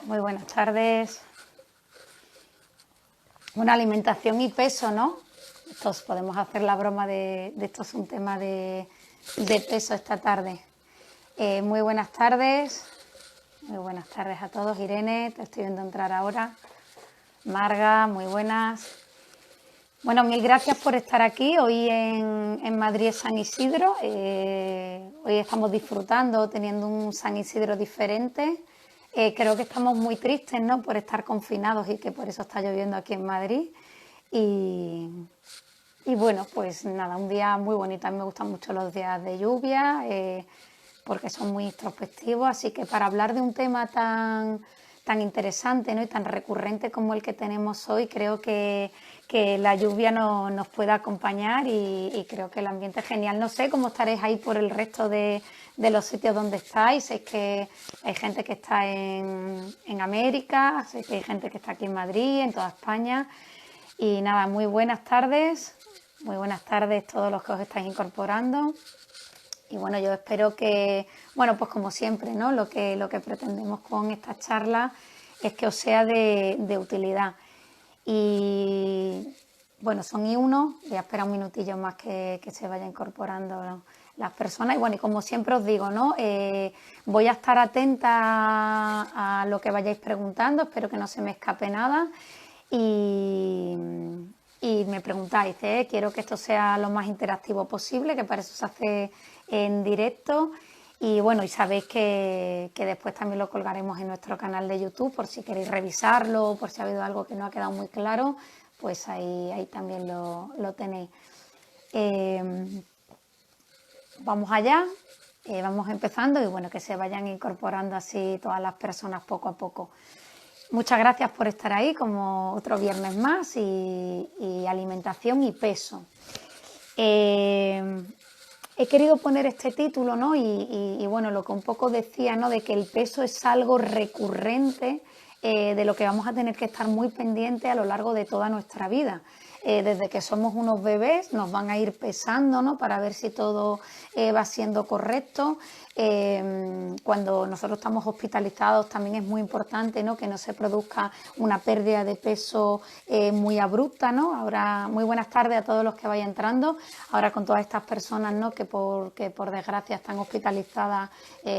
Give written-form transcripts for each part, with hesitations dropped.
Muy buenas tardes. Bueno, alimentación y peso, ¿no? Podemos hacer la broma de esto es un tema de peso esta tarde. Muy buenas tardes. Muy buenas tardes a todos. Irene, te estoy viendo entrar ahora. Marga, muy buenas. Bueno, mil gracias por estar aquí. Hoy en Madrid es San Isidro. Hoy estamos disfrutando, teniendo un San Isidro diferente. Creo que estamos muy tristes, ¿no?, por estar confinados y que por eso está lloviendo aquí en Madrid. Y bueno, pues nada, un día muy bonito. A mí me gustan mucho los días de lluvia porque son muy introspectivos. Así que para hablar de un tema tan interesante, ¿no?, y tan recurrente como el que tenemos hoy, creo que la lluvia nos puede acompañar y creo que el ambiente es genial. No sé cómo estaréis ahí por el resto de los sitios donde estáis. Sé que hay gente que está en América, sé que hay gente que está aquí en Madrid, en toda España. Y nada, muy buenas tardes todos los que os estáis incorporando. Y bueno, yo espero que, bueno, pues como siempre, ¿no?, lo que pretendemos con esta charla es que os sea de utilidad. Y bueno, son y uno, voy a esperar un minutillo más que se vaya incorporando, ¿no?, las personas. Y bueno, y como siempre os digo, ¿no?, voy a estar atenta a lo que vayáis preguntando, espero que no se me escape nada. Y me preguntáis, quiero que esto sea lo más interactivo posible, que para eso se hace en directo. Y bueno, y sabéis que después también lo colgaremos en nuestro canal de YouTube, por si queréis revisarlo, por si ha habido algo que no ha quedado muy claro, pues ahí también lo tenéis. Vamos allá, vamos empezando y bueno, que se vayan incorporando así todas las personas poco a poco. Muchas gracias por estar ahí, como otro viernes más, y alimentación y peso. He querido poner este título, ¿no?, y bueno, lo que un poco decía, ¿no?, de que el peso es algo recurrente, de lo que vamos a tener que estar muy pendientes a lo largo de toda nuestra vida. Desde que somos unos bebés nos van a ir pesando, ¿no?, para ver si todo va siendo correcto. Cuando nosotros estamos hospitalizados también es muy importante, ¿no?, que no se produzca una pérdida de peso muy abrupta, ¿no? Ahora, muy buenas tardes a todos los que vayan entrando. Ahora con todas estas personas, ¿no?, que por desgracia están hospitalizadas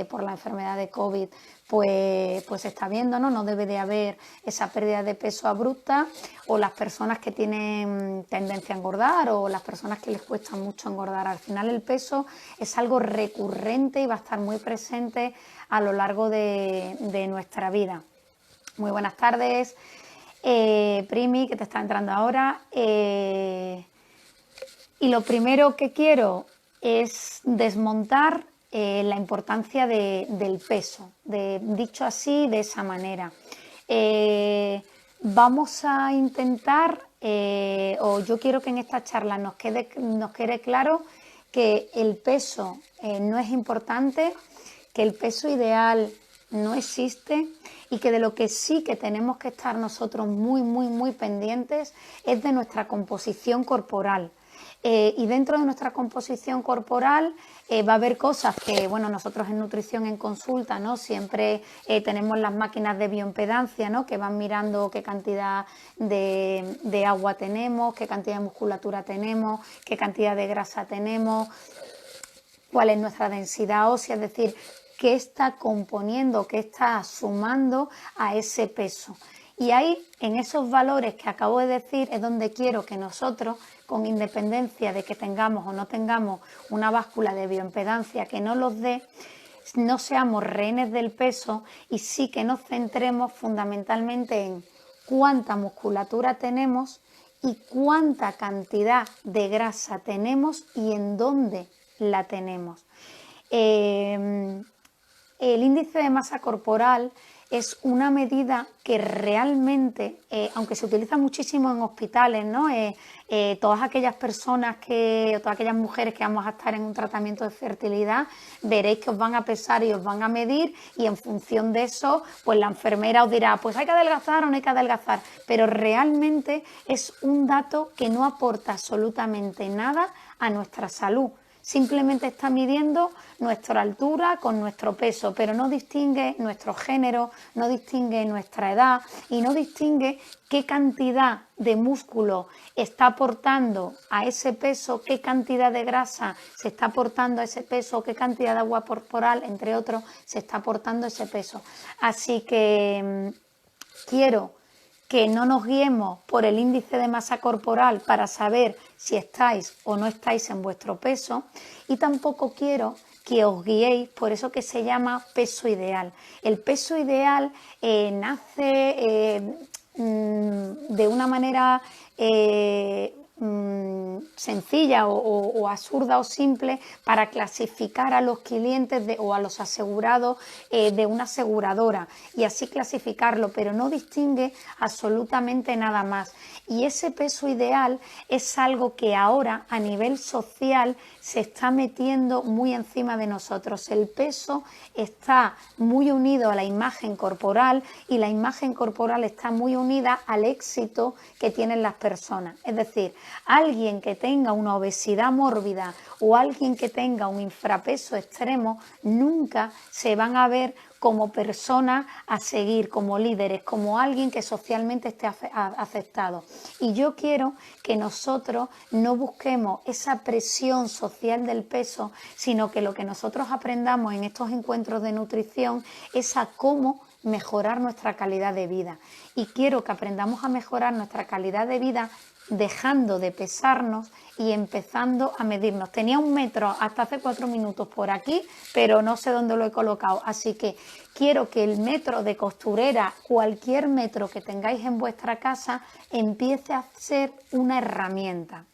por la enfermedad de COVID, pues se está viendo, ¿no? No debe de haber esa pérdida de peso abrupta, o las personas que tienen tendencia a engordar, o las personas que les cuesta mucho engordar. Al final el peso es algo recurrente y va a estar muy presente a lo largo de nuestra vida. Muy buenas tardes, Primi, que te está entrando ahora. Y lo primero que quiero es desmontar la importancia del peso, dicho así, de esa manera. Vamos a intentar, o yo quiero que en esta charla nos quede claro que el peso no es importante, que el peso ideal no existe, y que de lo que sí que tenemos que estar nosotros muy pendientes es de nuestra composición corporal. Y dentro de nuestra composición corporal va a haber cosas que, bueno, nosotros en nutrición en consulta, ¿no?, siempre tenemos las máquinas de bioimpedancia, ¿no?, que van mirando qué cantidad de agua tenemos, qué cantidad de musculatura tenemos, qué cantidad de grasa tenemos, cuál es nuestra densidad ósea, es decir, qué está componiendo, qué está sumando a ese peso. Y ahí, en esos valores que acabo de decir, es donde quiero que nosotros, con independencia de que tengamos o no tengamos una báscula de bioimpedancia que no los dé, no seamos rehenes del peso, y sí que nos centremos fundamentalmente en cuánta musculatura tenemos y cuánta cantidad de grasa tenemos y en dónde la tenemos. El índice de masa corporal es una medida que realmente, aunque se utiliza muchísimo en hospitales, ¿no?, todas aquellas personas o todas aquellas mujeres que vamos a estar en un tratamiento de fertilidad, veréis que os van a pesar y os van a medir, y en función de eso, pues la enfermera os dirá, pues hay que adelgazar o no hay que adelgazar, pero realmente es un dato que no aporta absolutamente nada a nuestra salud. simplemente está midiendo nuestra altura con nuestro peso, pero no distingue nuestro género, no distingue nuestra edad y no distingue qué cantidad de músculo está aportando a ese peso, qué cantidad de grasa se está aportando a ese peso, qué cantidad de agua corporal, entre otros, se está aportando a ese peso. Así que quiero que no nos guiemos por el índice de masa corporal para saber si estáis o no estáis en vuestro peso, y tampoco quiero que os guiéis por eso que se llama peso ideal. El peso ideal nace de una manera sencilla o absurda o simple para clasificar a los clientes o a los asegurados de una aseguradora y así clasificarlo, pero no distingue absolutamente nada más. Y ese peso ideal es algo que ahora a nivel social se está metiendo muy encima de nosotros. El peso está muy unido a la imagen corporal y la imagen corporal está muy unida al éxito que tienen las personas. Es decir, alguien que tenga una obesidad mórbida o alguien que tenga un infrapeso extremo nunca se van a ver como personas a seguir, como líderes, como alguien que socialmente esté aceptado. Y yo quiero que nosotros no busquemos esa presión social del peso, sino que lo que nosotros aprendamos en estos encuentros de nutrición es a cómo mejorar nuestra calidad de vida. Y quiero que aprendamos a mejorar nuestra calidad de vida dejando de pesarnos y empezando a medirnos. Tenía 1 metro hasta hace 4 minutos por aquí, pero no sé dónde lo he colocado, así que quiero que el metro de costurera, cualquier metro que tengáis en vuestra casa, empiece a ser una herramienta.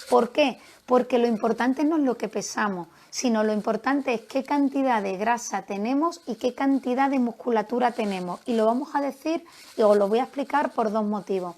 ¿Por qué? Porque lo importante no es lo que pesamos, sino lo importante es qué cantidad de grasa tenemos y qué cantidad de musculatura tenemos. Y lo vamos a decir, o lo voy a explicar por 2 motivos.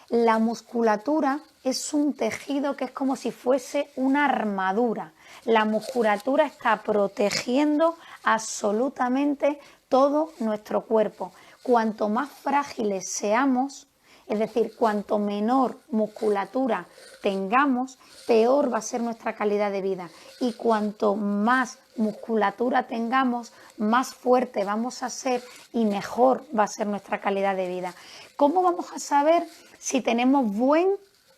La musculatura es un tejido que es como si fuese una armadura. La musculatura está protegiendo absolutamente todo nuestro cuerpo. Cuanto más frágiles seamos, es decir, cuanto menor musculatura tengamos, peor va a ser nuestra calidad de vida. Y cuanto más musculatura tengamos, más fuerte vamos a ser y mejor va a ser nuestra calidad de vida. ¿Cómo vamos a saber si tenemos buen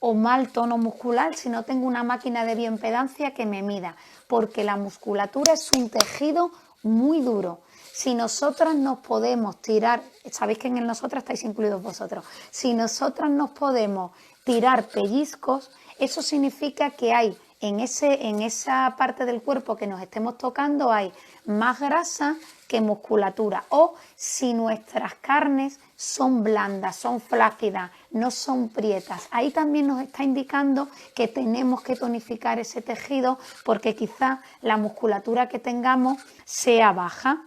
o mal tono muscular si no tengo una máquina de bioimpedancia que me mida? Porque la musculatura es un tejido muy duro. Si nosotras nos podemos tirar, sabéis que en el nosotras estáis incluidos vosotros, si nosotras nos podemos tirar pellizcos, eso significa que hay en esa parte del cuerpo que nos estemos tocando hay más grasa que musculatura, o si nuestras carnes son blandas, son flácidas, no son prietas. Ahí también nos está indicando que tenemos que tonificar ese tejido porque quizá la musculatura que tengamos sea baja.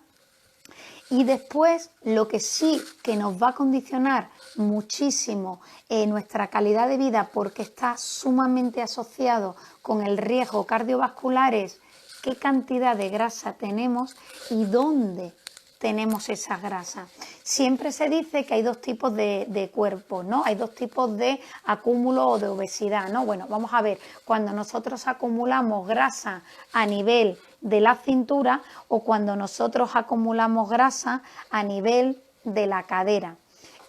Y después, lo que sí que nos va a condicionar muchísimo nuestra calidad de vida porque está sumamente asociado con el riesgo cardiovascular es qué cantidad de grasa tenemos y dónde tenemos esa grasa. Siempre se dice que hay 2 tipos de cuerpos, ¿no? Hay 2 tipos de acúmulo o de obesidad, ¿no? Bueno, vamos a ver, cuando nosotros acumulamos grasa a nivel de la cintura o cuando nosotros acumulamos grasa a nivel de la cadera.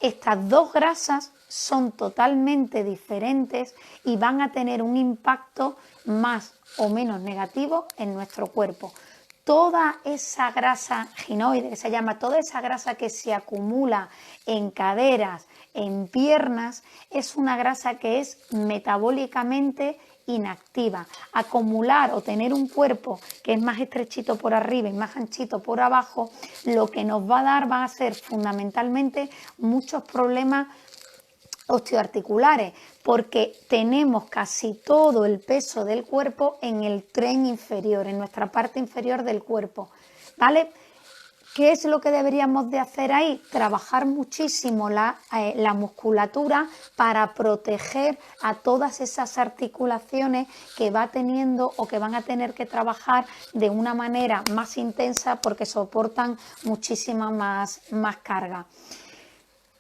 Estas 2 grasas son totalmente diferentes y van a tener un impacto más o menos negativo en nuestro cuerpo. Toda esa grasa ginoide, que se llama, toda esa grasa que se acumula en caderas, en piernas, es una grasa que es metabólicamente inactiva. Acumular o tener un cuerpo que es más estrechito por arriba y más anchito por abajo, lo que nos va a dar van a ser fundamentalmente muchos problemas osteoarticulares, porque tenemos casi todo el peso del cuerpo en el tren inferior, en nuestra parte inferior del cuerpo, ¿vale? ¿Qué es lo que deberíamos de hacer ahí? Trabajar muchísimo la musculatura para proteger a todas esas articulaciones que va teniendo o que van a tener que trabajar de una manera más intensa porque soportan muchísima más carga.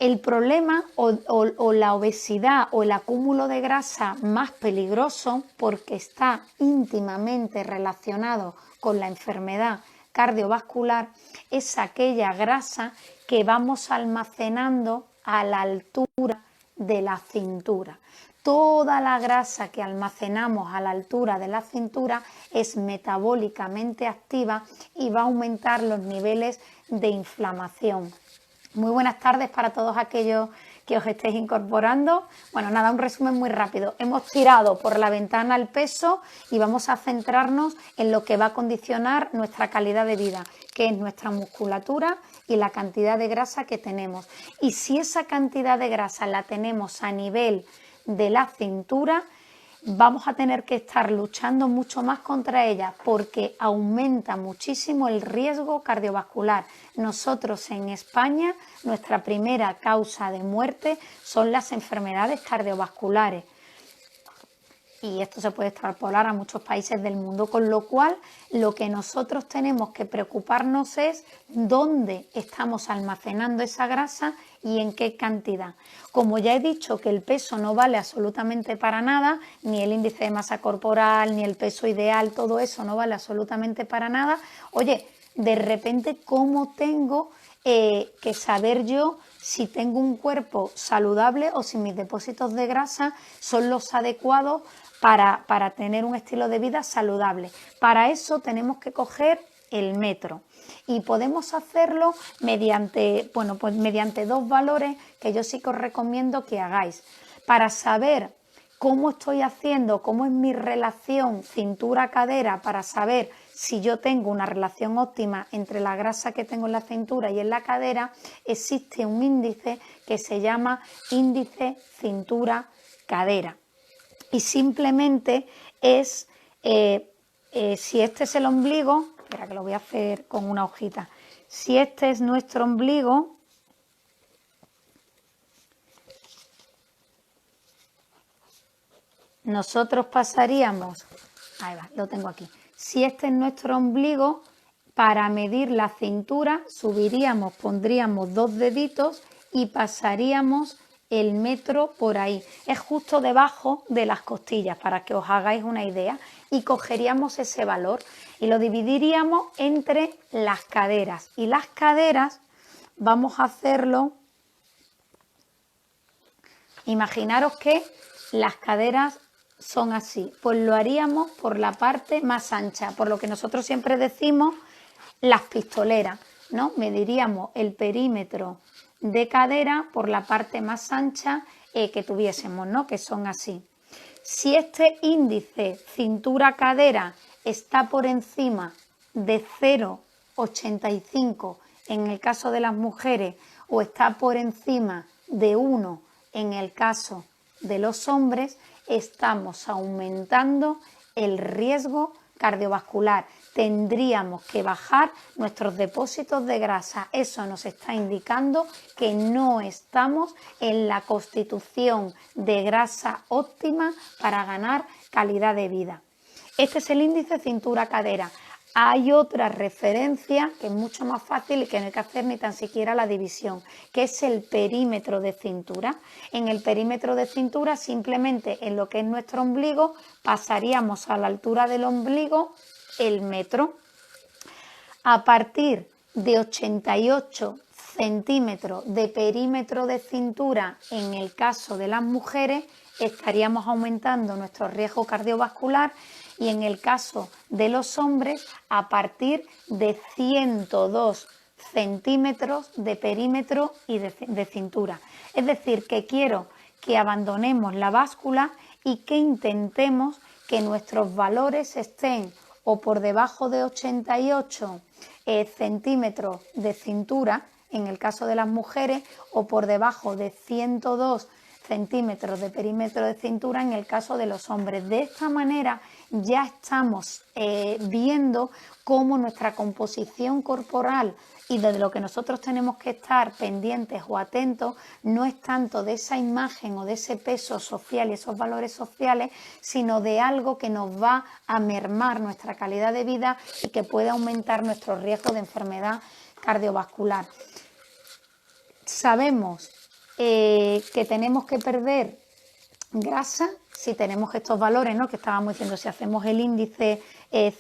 El problema o la obesidad o el acúmulo de grasa más peligroso, porque está íntimamente relacionado con la enfermedad cardiovascular, es aquella grasa que vamos almacenando a la altura de la cintura. Toda la grasa que almacenamos a la altura de la cintura es metabólicamente activa y va a aumentar los niveles de inflamación. Muy buenas tardes para todos aquellos que os estéis incorporando. Bueno, nada, un resumen muy rápido. Hemos tirado por la ventana el peso y vamos a centrarnos en lo que va a condicionar nuestra calidad de vida, que es nuestra musculatura y la cantidad de grasa que tenemos. Y si esa cantidad de grasa la tenemos a nivel de la cintura, vamos a tener que estar luchando mucho más contra ella porque aumenta muchísimo el riesgo cardiovascular. Nosotros en España, nuestra primera causa de muerte son las enfermedades cardiovasculares. Y esto se puede extrapolar a muchos países del mundo, con lo cual lo que nosotros tenemos que preocuparnos es dónde estamos almacenando esa grasa y en qué cantidad. Como ya he dicho que el peso no vale absolutamente para nada, ni el índice de masa corporal, ni el peso ideal, todo eso no vale absolutamente para nada. Oye, de repente, ¿cómo tengo que saber yo si tengo un cuerpo saludable o si mis depósitos de grasa son los adecuados para tener un estilo de vida saludable? Para eso tenemos que coger el metro y podemos hacerlo mediante dos valores que yo sí que os recomiendo que hagáis para saber cómo estoy haciendo, cómo es mi relación cintura-cadera, para saber si yo tengo una relación óptima entre la grasa que tengo en la cintura y en la cadera. Existe un índice que se llama índice cintura-cadera y simplemente es, si este es el ombligo, espera que lo voy a hacer con una hojita, si este es nuestro ombligo, nosotros pasaríamos, ahí va, lo tengo aquí, si este es nuestro ombligo, para medir la cintura subiríamos, pondríamos 2 deditos y pasaríamos el metro por ahí. Es justo debajo de las costillas, para que os hagáis una idea, y cogeríamos ese valor y lo dividiríamos entre las caderas. Y las caderas vamos a hacerlo, imaginaros que las caderas son así, pues lo haríamos por la parte más ancha, por lo que nosotros siempre decimos las pistoleras, ¿no? Mediríamos el perímetro de cadera por la parte más ancha que tuviésemos, ¿no? Que son así. Si este índice cintura-cadera está por encima de 0,85 en el caso de las mujeres o está por encima de 1 en el caso de los hombres, estamos aumentando el riesgo cardiovascular. Tendríamos que bajar nuestros depósitos de grasa. Eso nos está indicando que no estamos en la constitución de grasa óptima para ganar calidad de vida. Este es el índice cintura-cadera. Hay otra referencia que es mucho más fácil y que no hay que hacer ni tan siquiera la división, que es el perímetro de cintura. En el perímetro de cintura, simplemente en lo que es nuestro ombligo, pasaríamos a la altura del ombligo el metro. A partir de 88 centímetros de perímetro de cintura, en el caso de las mujeres, estaríamos aumentando nuestro riesgo cardiovascular, y en el caso de los hombres a partir de 102 centímetros de perímetro y de cintura. Es decir, que quiero que abandonemos la báscula y que intentemos que nuestros valores estén o por debajo de 88 centímetros de cintura en el caso de las mujeres o por debajo de 102 centímetros de perímetro de cintura en el caso de los hombres. De esta manera ya estamos viendo cómo nuestra composición corporal y de lo que nosotros tenemos que estar pendientes o atentos no es tanto de esa imagen o de ese peso social y esos valores sociales, sino de algo que nos va a mermar nuestra calidad de vida y que puede aumentar nuestro riesgo de enfermedad cardiovascular. Sabemos que tenemos que perder grasa, si tenemos estos valores, ¿no?, que estábamos diciendo, si hacemos el índice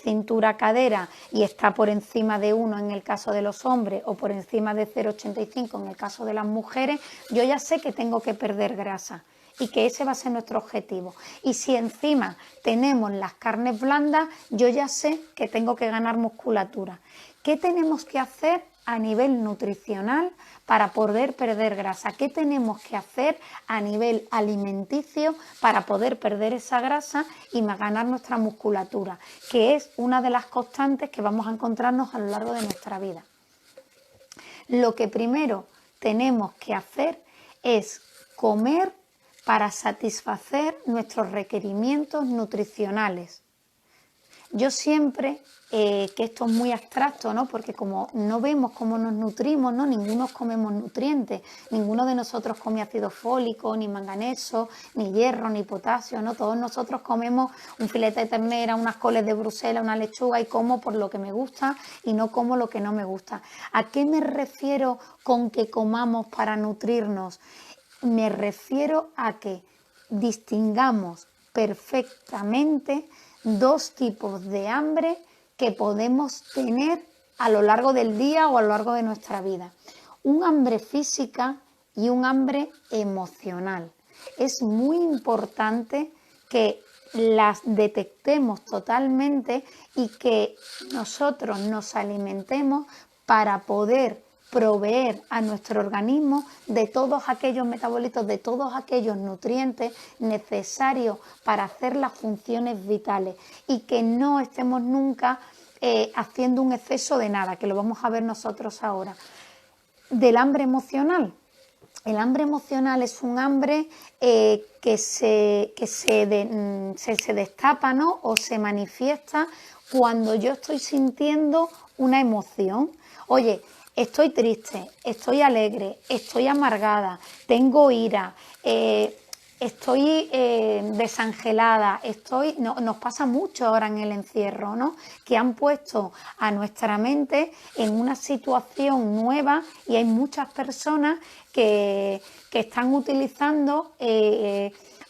cintura-cadera y está por encima de 1 en el caso de los hombres o por encima de 0,85 en el caso de las mujeres, yo ya sé que tengo que perder grasa y que ese va a ser nuestro objetivo. Y si encima tenemos las carnes blandas, yo ya sé que tengo que ganar musculatura. ¿Qué tenemos que hacer a nivel nutricional para poder perder grasa? ¿Qué tenemos que hacer a nivel alimenticio para poder perder esa grasa y ganar nuestra musculatura? Que es una de las constantes que vamos a encontrarnos a lo largo de nuestra vida. Lo que primero tenemos que hacer es comer para satisfacer nuestros requerimientos nutricionales. Yo siempre, que esto es muy abstracto, ¿no?, porque como no vemos cómo nos nutrimos, ¿no?, ninguno comemos nutrientes, ninguno de nosotros come ácido fólico, ni manganeso, ni hierro, ni potasio, ¿no? Todos nosotros comemos un filete de ternera, unas coles de Bruselas, una lechuga, y como por lo que me gusta y no como lo que no me gusta. ¿A qué me refiero con que comamos para nutrirnos? Me refiero a que distingamos perfectamente dos tipos de hambre que podemos tener a lo largo del día o a lo largo de nuestra vida. Un hambre física y un hambre emocional. Es muy importante que las detectemos totalmente y que nosotros nos alimentemos para poder proveer a nuestro organismo de todos aquellos metabolitos, de todos aquellos nutrientes necesarios para hacer las funciones vitales y que no estemos nunca haciendo un exceso de nada, que lo vamos a ver nosotros ahora. Del hambre emocional. El hambre emocional es un hambre que se destapa, ¿no?, o se manifiesta cuando yo estoy sintiendo una emoción. Oye, estoy triste, estoy alegre, estoy amargada, tengo ira, estoy desangelada, nos pasa mucho ahora en el encierro, ¿no?, que han puesto a nuestra mente en una situación nueva y hay muchas personas que están utilizando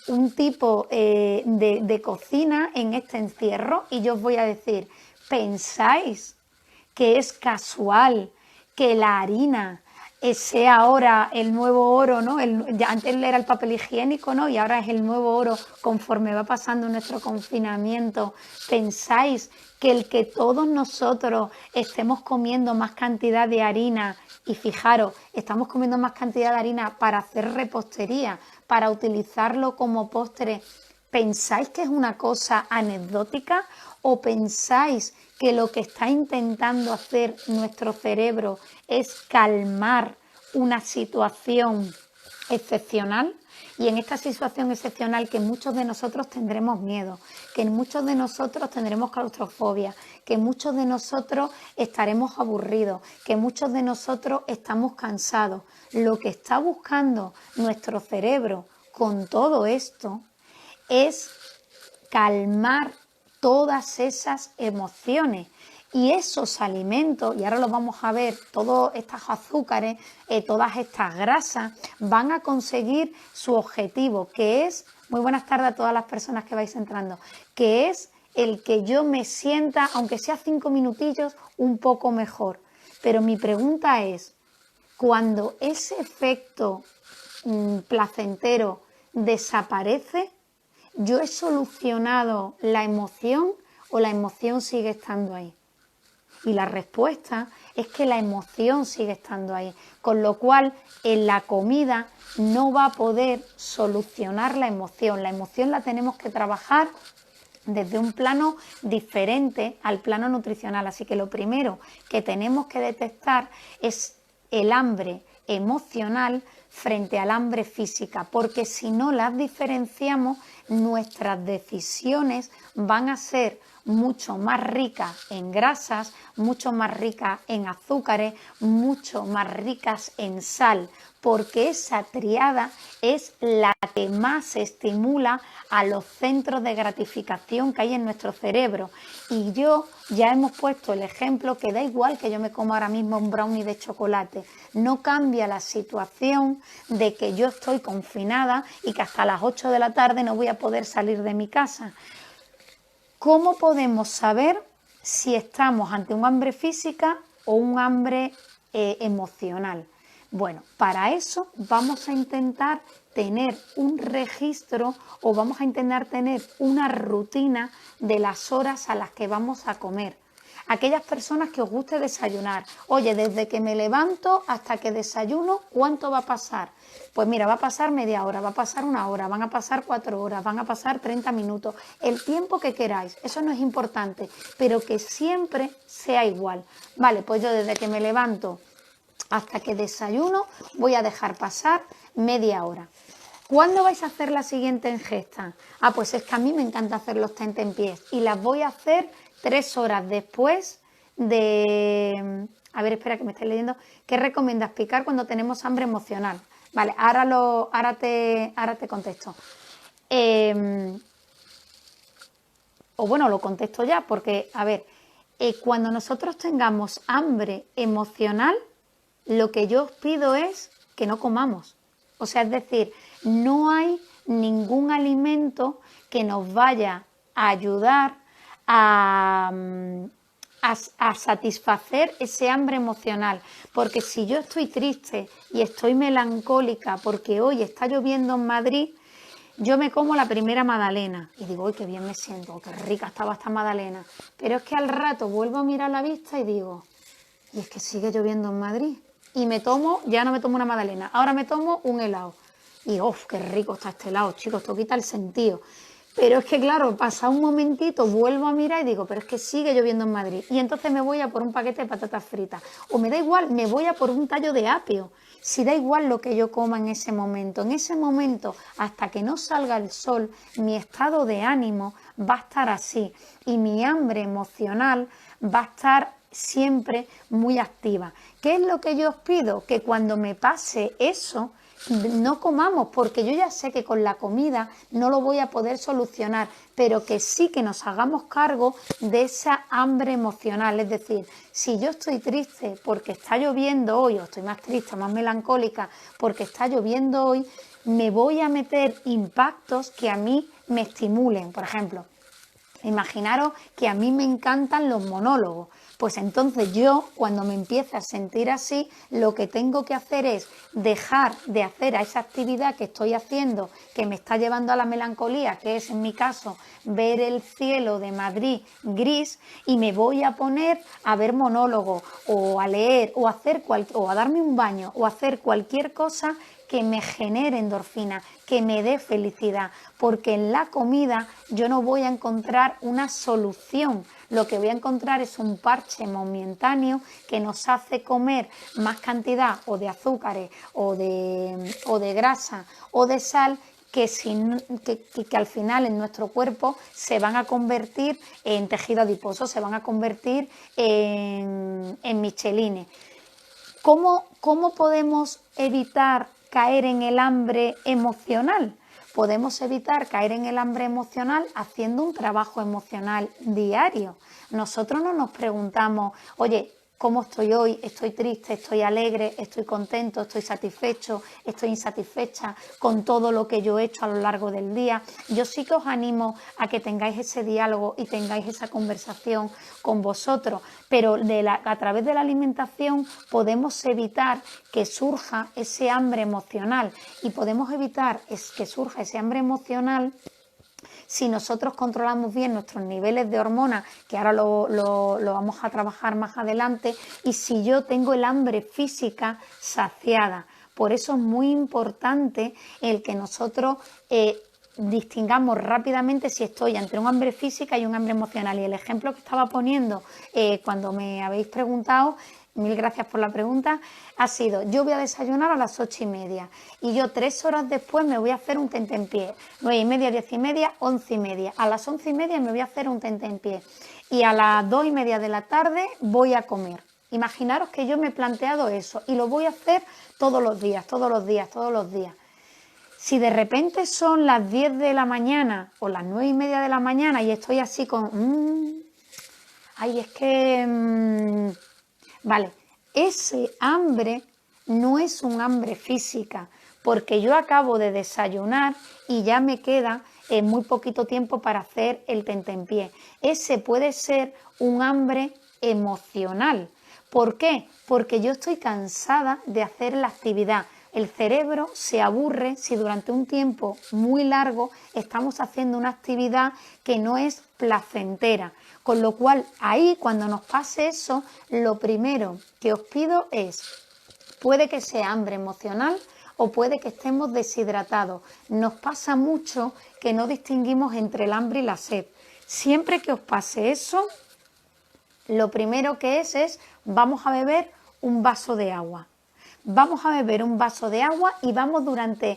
un tipo de cocina en este encierro, y yo os voy a decir, ¿pensáis que es casual que la harina sea ahora el nuevo oro, ¿no? Ya antes era el papel higiénico, ¿no?, y ahora es el nuevo oro conforme va pasando nuestro confinamiento? ¿Pensáis que el que todos nosotros estemos comiendo más cantidad de harina, y fijaros, estamos comiendo más cantidad de harina para hacer repostería, para utilizarlo como postre, pensáis que es una cosa anecdótica o pensáis que lo que está intentando hacer nuestro cerebro es calmar una situación excepcional? Y en esta situación excepcional que muchos de nosotros tendremos miedo, que muchos de nosotros tendremos claustrofobia, que muchos de nosotros estaremos aburridos, que muchos de nosotros estamos cansados. Lo que está buscando nuestro cerebro con todo esto es calmar todas esas emociones. Y esos alimentos, y ahora lo vamos a ver, todos estos azúcares, todas estas grasas, van a conseguir su objetivo, que es, muy buenas tardes a todas las personas que vais entrando, que es el que yo me sienta, aunque sea 5 minutillos, un poco mejor. Pero mi pregunta es, cuando ese efecto placentero desaparece, ¿yo he solucionado la emoción o la emoción sigue estando ahí? Y la respuesta es que la emoción sigue estando ahí, con lo cual en la comida no va a poder solucionar la emoción. La emoción la tenemos que trabajar desde un plano diferente al plano nutricional. Así que lo primero que tenemos que detectar es el hambre emocional frente al hambre física, porque si no las diferenciamos, nuestras decisiones van a ser mucho más ricas en grasas, mucho más ricas en azúcares, mucho más ricas en sal, porque esa triada es la que más estimula a los centros de gratificación que hay en nuestro cerebro. Y ya hemos puesto el ejemplo que da igual que yo me coma ahora mismo un brownie de chocolate, no cambia la situación de que yo estoy confinada y que hasta las 8 de la tarde no voy a poder salir de mi casa. ¿Cómo podemos saber si estamos ante un hambre física o un hambre emocional? Bueno, para eso vamos a intentar tener un registro o vamos a intentar tener una rutina de las horas a las que vamos a comer. Aquellas personas que os guste desayunar, oye, desde que me levanto hasta que desayuno, ¿cuánto va a pasar? Pues mira, va a pasar media hora, va a pasar una hora, van a pasar 4 horas, van a pasar 30 minutos, el tiempo que queráis, eso no es importante, pero que siempre sea igual. Vale, pues yo desde que me levanto hasta que desayuno voy a dejar pasar media hora. ¿Cuándo vais a hacer la siguiente ingesta? Pues es que a mí me encanta hacer los tentempiés y las voy a hacer 3 horas después de... A ver, espera que me estáis leyendo. ¿Qué recomiendas picar cuando tenemos hambre emocional? Vale, ahora te contesto. O bueno, lo contesto ya porque, a ver, cuando nosotros tengamos hambre emocional, lo que yo os pido es que no comamos. O sea, es decir, no hay ningún alimento que nos vaya a ayudar a satisfacer ese hambre emocional. Porque si yo estoy triste y estoy melancólica porque hoy está lloviendo en Madrid, yo me como la primera magdalena y digo, ¡ay, qué bien me siento! ¡Qué rica estaba esta magdalena! Pero es que al rato vuelvo a mirar la vista y digo, y es que sigue lloviendo en Madrid. Y ya no me tomo una magdalena, ahora me tomo un helado. Y ¡uf, qué rico está este helado, chicos! Esto quita el sentido. Pero es que, claro, pasa un momentito, vuelvo a mirar y digo, pero es que sigue lloviendo en Madrid. Y entonces me voy a por un paquete de patatas fritas. O me da igual, me voy a por un tallo de apio. Si da igual lo que yo coma en ese momento, hasta que no salga el sol, mi estado de ánimo va a estar así. Y mi hambre emocional va a estar siempre muy activa. ¿Qué es lo que yo os pido? Que cuando me pase eso, no comamos, porque yo ya sé que con la comida no lo voy a poder solucionar, pero que sí que nos hagamos cargo de esa hambre emocional. Es decir, si yo estoy triste porque está lloviendo hoy, o estoy más triste, más melancólica porque está lloviendo hoy, me voy a meter impactos que a mí me estimulen. Por ejemplo, imaginaros que a mí me encantan los monólogos. Pues entonces yo, cuando me empiece a sentir así, lo que tengo que hacer es dejar de hacer a esa actividad que estoy haciendo, que me está llevando a la melancolía, que es en mi caso ver el cielo de Madrid gris, y me voy a poner a ver monólogos o a leer o a darme un baño o a hacer cualquier cosa que me genere endorfina, que me dé felicidad, porque en la comida yo no voy a encontrar una solución. Lo que voy a encontrar es un parche momentáneo que nos hace comer más cantidad o de azúcares o de grasa o de sal que al final en nuestro cuerpo se van a convertir en tejido adiposo, se van a convertir en michelines. ¿Cómo podemos evitar caer en el hambre emocional? Podemos evitar caer en el hambre emocional haciendo un trabajo emocional diario. Nosotros no nos preguntamos, oye, ¿cómo estoy hoy? ¿Estoy triste? ¿Estoy alegre? ¿Estoy contento? ¿Estoy satisfecho? ¿Estoy insatisfecha con todo lo que yo he hecho a lo largo del día? Yo sí que os animo a que tengáis ese diálogo y tengáis esa conversación con vosotros, pero a través de la alimentación podemos evitar que surja ese hambre emocional, y podemos evitar que surja ese hambre emocional si nosotros controlamos bien nuestros niveles de hormonas, que ahora lo vamos a trabajar más adelante, y si yo tengo el hambre física saciada. Por eso es muy importante el que nosotros distingamos rápidamente si estoy ante un hambre física y un hambre emocional. Y el ejemplo que estaba poniendo cuando me habéis preguntado, mil gracias por la pregunta, ha sido, yo voy a desayunar a las 8:30 y yo 3 horas después me voy a hacer un tentempié, 9:30, 10:30, 11:30, a las 11:30 me voy a hacer un tentempié y a las 2:30 de la tarde voy a comer. Imaginaros que yo me he planteado eso y lo voy a hacer todos los días, todos los días, todos los días. Si de repente son las 10 de la mañana o las 9:30 de la mañana y estoy así con... ay, es que... vale, ese hambre no es un hambre física, porque yo acabo de desayunar y ya me queda muy poquito tiempo para hacer el tentempié. Ese puede ser un hambre emocional. ¿Por qué? Porque yo estoy cansada de hacer la actividad. El cerebro se aburre si durante un tiempo muy largo estamos haciendo una actividad que no es placentera. Con lo cual, ahí cuando nos pase eso, lo primero que os pido es, puede que sea hambre emocional o puede que estemos deshidratados. Nos pasa mucho que no distinguimos entre el hambre y la sed. Siempre que os pase eso, lo primero que es vamos a beber un vaso de agua. Vamos a beber un vaso de agua y vamos durante,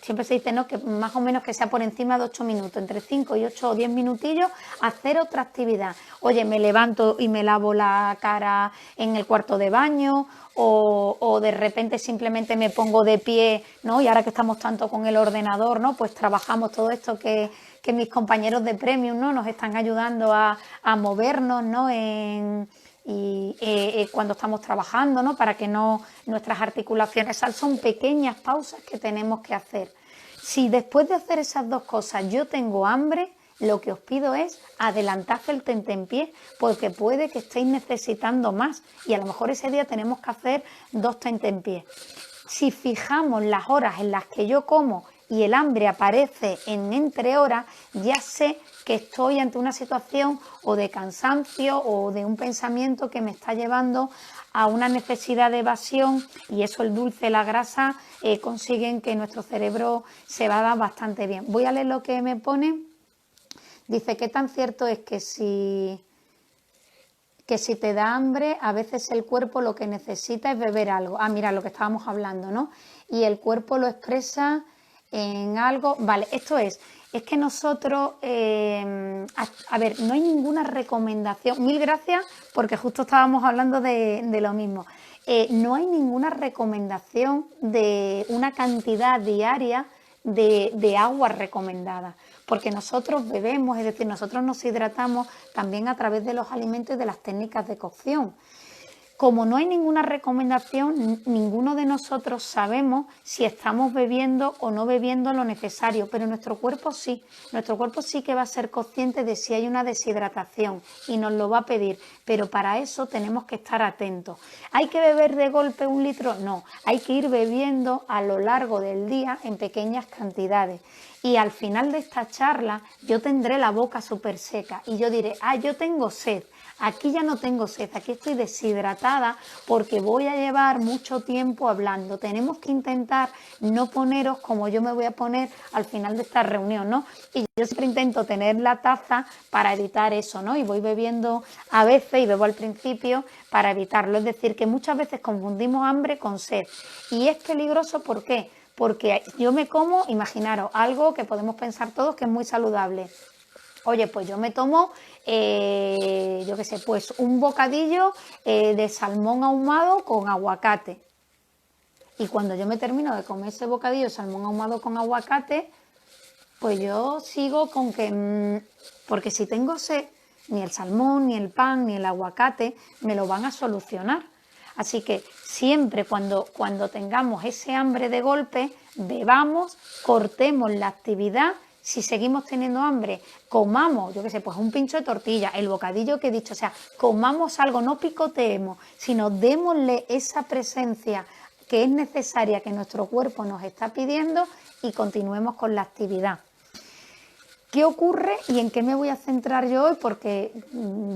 siempre se dice, ¿no?, que más o menos que sea por encima de 8 minutos, entre 5 y 8 o 10 minutillos, hacer otra actividad. Oye, me levanto y me lavo la cara en el cuarto de baño o de repente simplemente me pongo de pie, ¿no? Y ahora que estamos tanto con el ordenador, ¿no?, pues trabajamos todo esto que mis compañeros de Premium, ¿no?, nos están ayudando a movernos, ¿no?, cuando estamos trabajando, ¿no?, para que no nuestras articulaciones son pequeñas pausas que tenemos que hacer. Si después de hacer esas dos cosas yo tengo hambre, lo que os pido es adelantad el tentempié, porque puede que estéis necesitando más y a lo mejor ese día tenemos que hacer 2 tentempiés. Si fijamos las horas en las que yo como y el hambre aparece en entre horas, ya sé que estoy ante una situación o de cansancio o de un pensamiento que me está llevando a una necesidad de evasión, y eso, el dulce, la grasa, consiguen que nuestro cerebro se vada bastante bien. Voy a leer lo que me pone. Dice, ¿qué tan cierto es que si te da hambre, a veces el cuerpo lo que necesita es beber algo? Ah, mira, lo que estábamos hablando, ¿no? Y el cuerpo lo expresa en algo. Vale, esto es que nosotros, a ver, no hay ninguna recomendación. Mil gracias, porque justo estábamos hablando de lo mismo. No hay ninguna recomendación de una cantidad diaria de agua recomendada, porque nosotros bebemos, es decir, nosotros nos hidratamos también a través de los alimentos y de las técnicas de cocción. Como no hay ninguna recomendación, ninguno de nosotros sabemos si estamos bebiendo o no bebiendo lo necesario, pero nuestro cuerpo sí que va a ser consciente de si hay una deshidratación y nos lo va a pedir, pero para eso tenemos que estar atentos. ¿Hay que beber de golpe 1 litro? No, hay que ir bebiendo a lo largo del día en pequeñas cantidades. Y al final de esta charla yo tendré la boca súper seca y yo diré, yo tengo sed. Aquí ya no tengo sed, aquí estoy deshidratada porque voy a llevar mucho tiempo hablando. Tenemos que intentar no poneros como yo me voy a poner al final de esta reunión, ¿no? Y yo siempre intento tener la taza para evitar eso, ¿no? Y voy bebiendo a veces y bebo al principio para evitarlo. Es decir, que muchas veces confundimos hambre con sed. Y es peligroso, ¿por qué? Porque yo me como, imaginaros, algo que podemos pensar todos que es muy saludable. Oye, pues yo me tomo, yo qué sé, pues un bocadillo de salmón ahumado con aguacate. Y cuando yo me termino de comer ese bocadillo de salmón ahumado con aguacate, pues yo sigo con que, porque si tengo sed, ni el salmón, ni el pan, ni el aguacate me lo van a solucionar. Así que siempre cuando tengamos ese hambre de golpe, bebamos, cortemos la actividad. Si seguimos teniendo hambre, comamos, yo qué sé, pues un pincho de tortilla, el bocadillo que he dicho, o sea, comamos algo, no picoteemos, sino démosle esa presencia que es necesaria, que nuestro cuerpo nos está pidiendo, y continuemos con la actividad. ¿Qué ocurre y en qué me voy a centrar yo hoy? Porque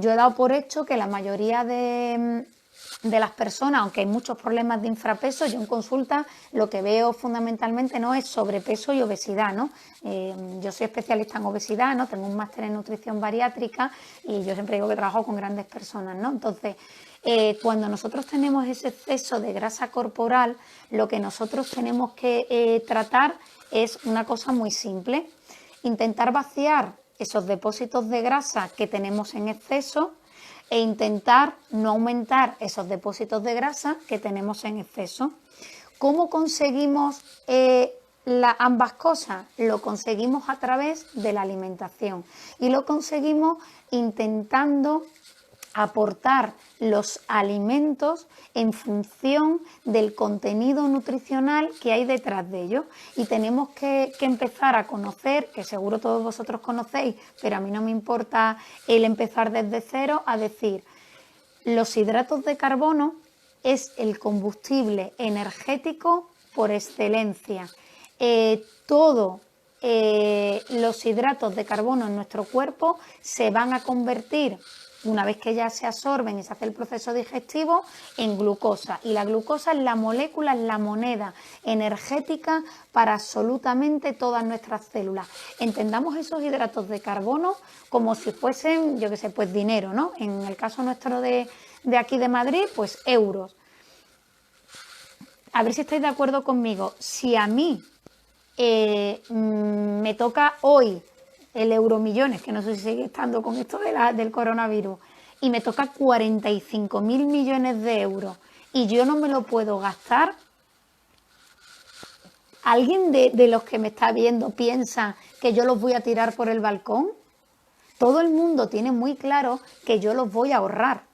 yo he dado por hecho que la mayoría de de las personas, aunque hay muchos problemas de infrapeso, yo en consulta lo que veo fundamentalmente no es sobrepeso y obesidad, ¿no? Yo soy especialista en obesidad, ¿no? Tengo un máster en nutrición bariátrica y yo siempre digo que trabajo con grandes personas, ¿no? Entonces, cuando nosotros tenemos ese exceso de grasa corporal, lo que nosotros tenemos que tratar es una cosa muy simple: intentar vaciar esos depósitos de grasa que tenemos en exceso e intentar no aumentar esos depósitos de grasa que tenemos en exceso. ¿Cómo conseguimos ambas cosas? Lo conseguimos a través de la alimentación y lo conseguimos intentando aportar los alimentos en función del contenido nutricional que hay detrás de ellos. Y tenemos que empezar a conocer, que seguro todos vosotros conocéis, pero a mí no me importa el empezar desde cero, a decir: los hidratos de carbono es el combustible energético por excelencia. Todos los hidratos de carbono en nuestro cuerpo se van a convertir, una vez que ya se absorben y se hace el proceso digestivo, en glucosa. Y la glucosa es la molécula, es la moneda energética para absolutamente todas nuestras células. Entendamos esos hidratos de carbono como si fuesen, yo qué sé, pues dinero, ¿no? En el caso nuestro de aquí de Madrid, pues euros. A ver si estáis de acuerdo conmigo. Si a mí me toca hoy el Euromillones, que no sé si sigue estando con esto del coronavirus, y me toca 45.000 millones de euros y yo no me lo puedo gastar, ¿alguien de los que me está viendo piensa que yo los voy a tirar por el balcón? Todo el mundo tiene muy claro que yo los voy a ahorrar.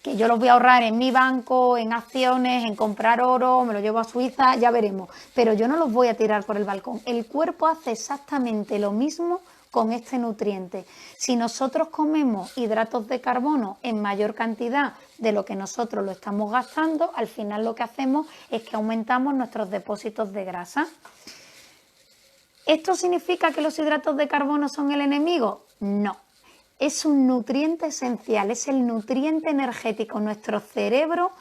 Que yo los voy a ahorrar en mi banco, en acciones, en comprar oro, me lo llevo a Suiza, ya veremos. Pero yo no los voy a tirar por el balcón. El cuerpo hace exactamente lo mismo con este nutriente. Si nosotros comemos hidratos de carbono en mayor cantidad de lo que nosotros lo estamos gastando, al final lo que hacemos es que aumentamos nuestros depósitos de grasa. ¿Esto significa que los hidratos de carbono son el enemigo? No. Es un nutriente esencial, es el nutriente energético. Nuestro cerebro,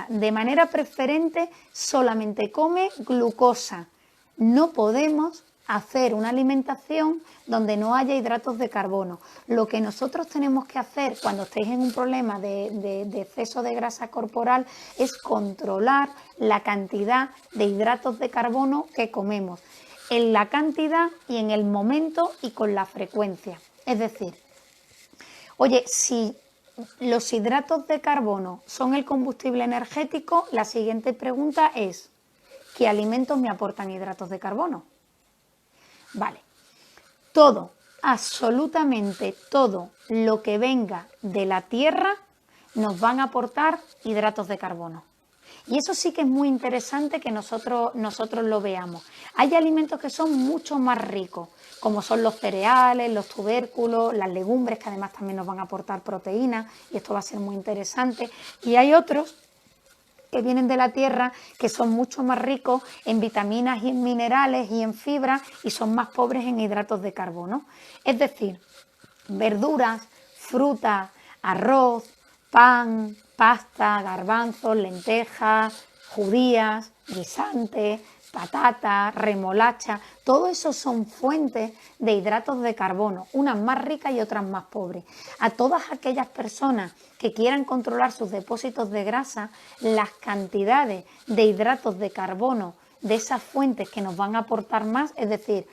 de manera preferente, solamente come glucosa. No podemos hacer una alimentación donde no haya hidratos de carbono. Lo que nosotros tenemos que hacer cuando estéis en un problema de exceso de grasa corporal es controlar la cantidad de hidratos de carbono que comemos, en la cantidad y en el momento y con la frecuencia. Es decir, oye, si los hidratos de carbono son el combustible energético, la siguiente pregunta es: ¿qué alimentos me aportan hidratos de carbono? Vale, todo, absolutamente todo lo que venga de la tierra nos van a aportar hidratos de carbono. Y eso sí que es muy interesante que nosotros lo veamos. Hay alimentos que son mucho más ricos, como son los cereales, los tubérculos, las legumbres, que además también nos van a aportar proteínas, y esto va a ser muy interesante. Y hay otros que vienen de la tierra que son mucho más ricos en vitaminas y en minerales y en fibras y son más pobres en hidratos de carbono. Es decir, verduras, frutas, arroz, pan, pasta, garbanzos, lentejas, judías, guisantes, patatas, remolacha, todo eso son fuentes de hidratos de carbono, unas más ricas y otras más pobres. A todas aquellas personas que quieran controlar sus depósitos de grasa, las cantidades de hidratos de carbono de esas fuentes que nos van a aportar más, es decir,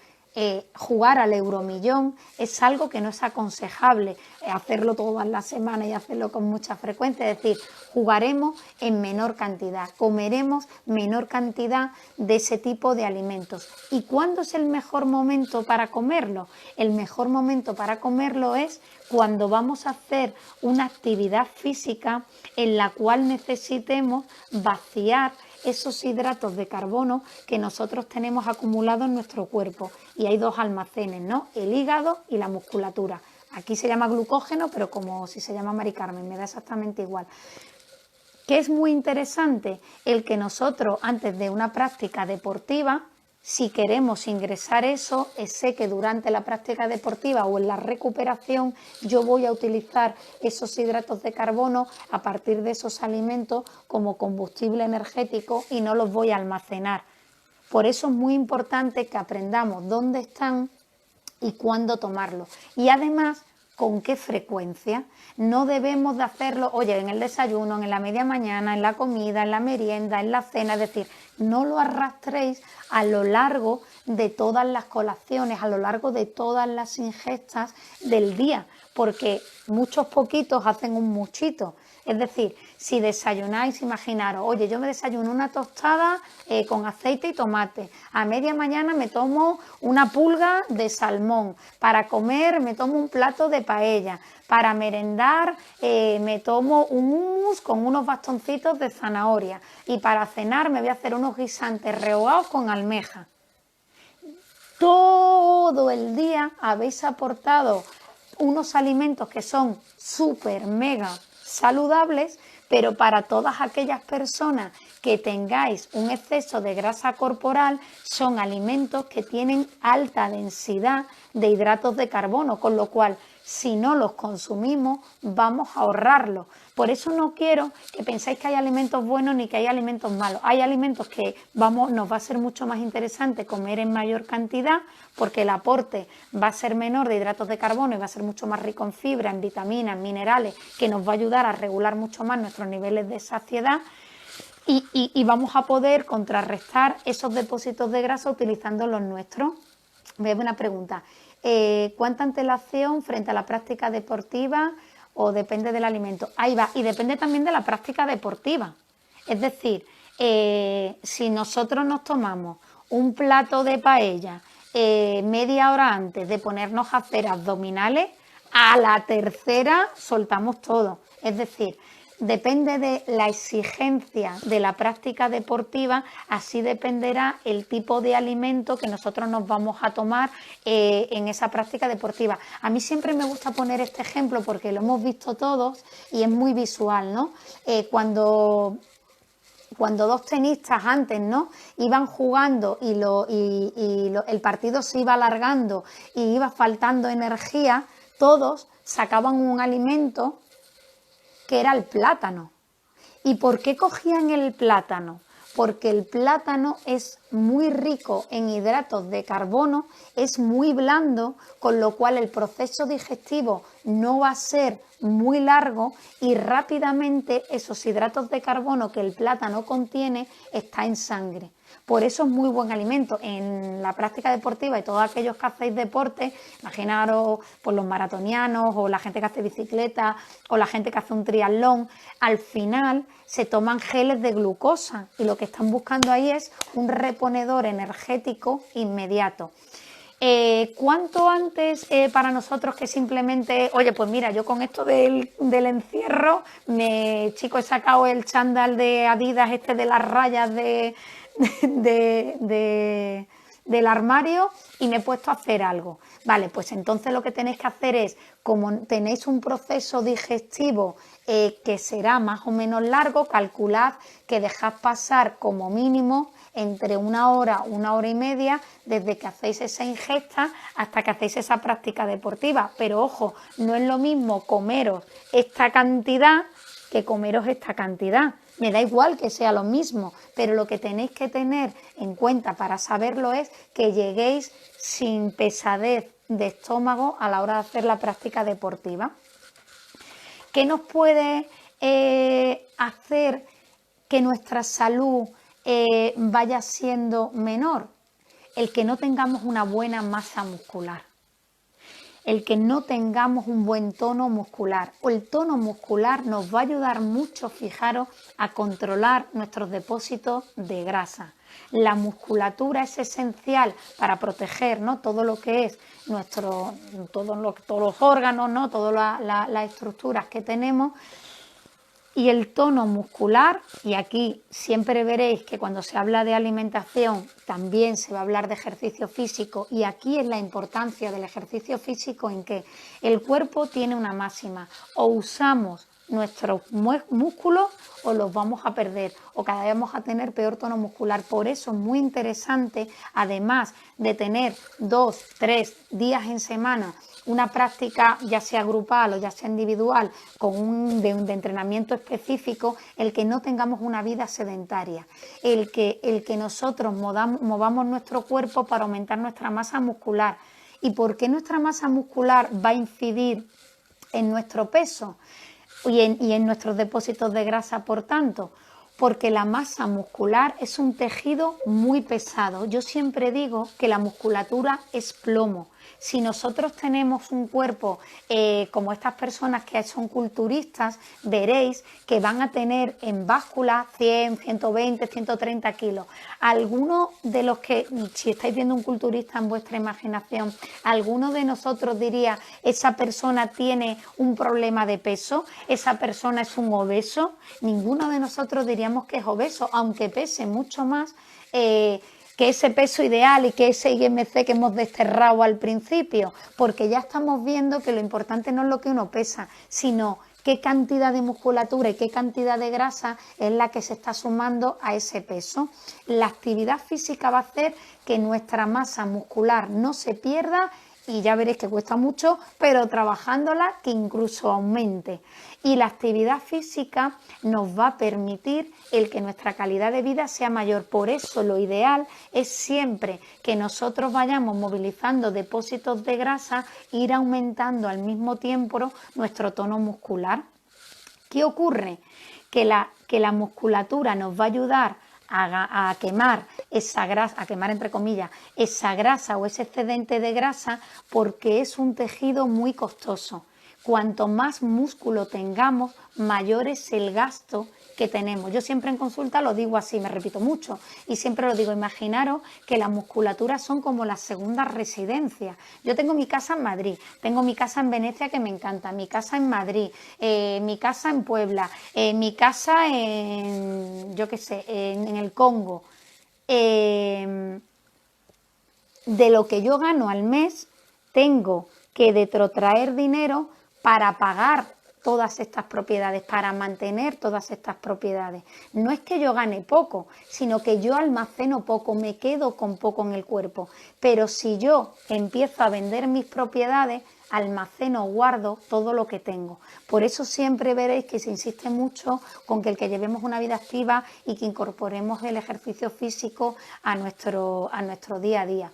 jugar al euromillón es algo que no es aconsejable hacerlo todas las semanas y hacerlo con mucha frecuencia. Es decir, jugaremos en menor cantidad, comeremos menor cantidad de ese tipo de alimentos. ¿Y cuándo es el mejor momento para comerlo? El mejor momento para comerlo es cuando vamos a hacer una actividad física en la cual necesitemos vaciar esos hidratos de carbono que nosotros tenemos acumulados en nuestro cuerpo. Y hay dos almacenes, ¿no? El hígado y la musculatura. Aquí se llama glucógeno, pero como si se llama Mari Carmen, me da exactamente igual. Que es muy interesante el que nosotros, antes de una práctica deportiva, si queremos ingresar eso, sé que durante la práctica deportiva o en la recuperación yo voy a utilizar esos hidratos de carbono a partir de esos alimentos como combustible energético y no los voy a almacenar. Por eso es muy importante que aprendamos dónde están y cuándo tomarlos. Y además, con qué frecuencia. No debemos de hacerlo, oye, en el desayuno, en la media mañana, en la comida, en la merienda, en la cena, es decir, no lo arrastréis a lo largo de todas las colaciones, a lo largo de todas las ingestas del día, porque muchos poquitos hacen un muchito. Es decir, si desayunáis, imaginaros, oye, yo me desayuno una tostada con aceite y tomate, a media mañana me tomo una pulga de salmón, para comer me tomo un plato de paella, para merendar me tomo un hummus con unos bastoncitos de zanahoria y para cenar me voy a hacer unos guisantes rehogados con almeja. Todo el día habéis aportado unos alimentos que son súper mega saludables, pero para todas aquellas personas que tengáis un exceso de grasa corporal, son alimentos que tienen alta densidad de hidratos de carbono, con lo cual si no los consumimos vamos a ahorrarlos. Por eso no quiero que penséis que hay alimentos buenos ni que hay alimentos malos. Hay alimentos que nos va a ser mucho más interesante comer en mayor cantidad porque el aporte va a ser menor de hidratos de carbono y va a ser mucho más rico en fibra, en vitaminas, en minerales, que nos va a ayudar a regular mucho más nuestros niveles de saciedad y vamos a poder contrarrestar esos depósitos de grasa utilizando los nuestros. Me una pregunta. ¿Cuánta antelación frente a la práctica deportiva o depende del alimento? Ahí va, y depende también de la práctica deportiva. Es decir, si nosotros nos tomamos un plato de paella media hora antes de ponernos a hacer abdominales, a la tercera soltamos todo. Es decir, depende de la exigencia de la práctica deportiva, así dependerá el tipo de alimento que nosotros nos vamos a tomar en esa práctica deportiva. A mí siempre me gusta poner este ejemplo porque lo hemos visto todos y es muy visual, ¿no? Cuando dos tenistas antes, ¿no?, iban jugando y el partido se iba alargando y iba faltando energía, todos sacaban un alimento que era el plátano. ¿Y por qué cogían el plátano? Porque el plátano es muy rico en hidratos de carbono, es muy blando, con lo cual el proceso digestivo no va a ser muy largo y rápidamente esos hidratos de carbono que el plátano contiene está en sangre. Por eso es muy buen alimento. En la práctica deportiva y todos aquellos que hacéis deporte, imaginaros pues, los maratonianos o la gente que hace bicicleta o la gente que hace un triatlón, al final se toman geles de glucosa y lo que están buscando ahí es un reponedor energético inmediato. ¿Cuánto antes para nosotros que simplemente, oye, pues mira, yo con esto del encierro, he sacado el chándal de Adidas de las rayas del armario y me he puesto a hacer algo? Vale, pues entonces lo que tenéis que hacer es, como tenéis un proceso digestivo que será más o menos largo, calculad que dejad pasar como mínimo entre una hora y media desde que hacéis esa ingesta hasta que hacéis esa práctica deportiva. Pero ojo, no es lo mismo comeros esta cantidad que comeros esta cantidad. Me da igual que sea lo mismo, pero lo que tenéis que tener en cuenta para saberlo es que lleguéis sin pesadez de estómago a la hora de hacer la práctica deportiva. ¿Qué nos puede hacer que nuestra salud vaya siendo menor? El que no tengamos una buena masa muscular, el que no tengamos un buen tono muscular. O el tono muscular nos va a ayudar mucho, fijaros, a controlar nuestros depósitos de grasa. La musculatura es esencial para proteger, ¿no?, todo lo que es todos los órganos, ¿no?, todas las estructuras que tenemos. Y el tono muscular, y aquí siempre veréis que cuando se habla de alimentación también se va a hablar de ejercicio físico, y aquí es la importancia del ejercicio físico en que el cuerpo tiene una máxima: o usamos nuestros músculos o los vamos a perder o cada vez vamos a tener peor tono muscular. Por eso es muy interesante, además de tener 2, 3 días en semana una práctica ya sea grupal o ya sea individual con de entrenamiento específico, el que no tengamos una vida sedentaria, el que nosotros movamos nuestro cuerpo para aumentar nuestra masa muscular. ¿Y por qué nuestra masa muscular va a incidir en nuestro peso y en nuestros depósitos de grasa, por tanto? Porque la masa muscular es un tejido muy pesado. Yo siempre digo que la musculatura es plomo. Si nosotros tenemos un cuerpo como estas personas que son culturistas, veréis que van a tener en báscula 100, 120, 130 kilos. Algunos de los que, si estáis viendo un culturista en vuestra imaginación, alguno de nosotros diría, esa persona tiene un problema de peso, esa persona es un obeso. Ninguno de nosotros diríamos que es obeso, aunque pese mucho más que ese peso ideal y que ese IMC que hemos desterrado al principio, porque ya estamos viendo que lo importante no es lo que uno pesa, sino qué cantidad de musculatura y qué cantidad de grasa es la que se está sumando a ese peso. La actividad física va a hacer que nuestra masa muscular no se pierda y ya veréis que cuesta mucho, pero trabajándola que incluso aumente. Y la actividad física nos va a permitir el que nuestra calidad de vida sea mayor. Por eso lo ideal es siempre que nosotros vayamos movilizando depósitos de grasa, ir aumentando al mismo tiempo nuestro tono muscular. ¿Qué ocurre? Que la musculatura nos va a ayudar a quemar esa grasa, a quemar entre comillas, esa grasa o ese excedente de grasa, porque es un tejido muy costoso. Cuanto más músculo tengamos, mayor es el gasto que tenemos. Yo siempre en consulta lo digo así, me repito mucho y siempre lo digo, imaginaros que las musculaturas son como las segundas residencias. Yo tengo mi casa en Madrid, tengo mi casa en Venecia que me encanta, mi casa en Madrid, mi casa en Puebla, mi casa en, yo qué sé, en el Congo. De lo que yo gano al mes, tengo que detrotraer dinero para pagar todas estas propiedades, para mantener todas estas propiedades. No es que yo gane poco, sino que yo almaceno poco, me quedo con poco en el cuerpo. Pero si yo empiezo a vender mis propiedades, almaceno, guardo todo lo que tengo. Por eso siempre veréis que se insiste mucho con que el que llevemos una vida activa y que incorporemos el ejercicio físico a nuestro día a día.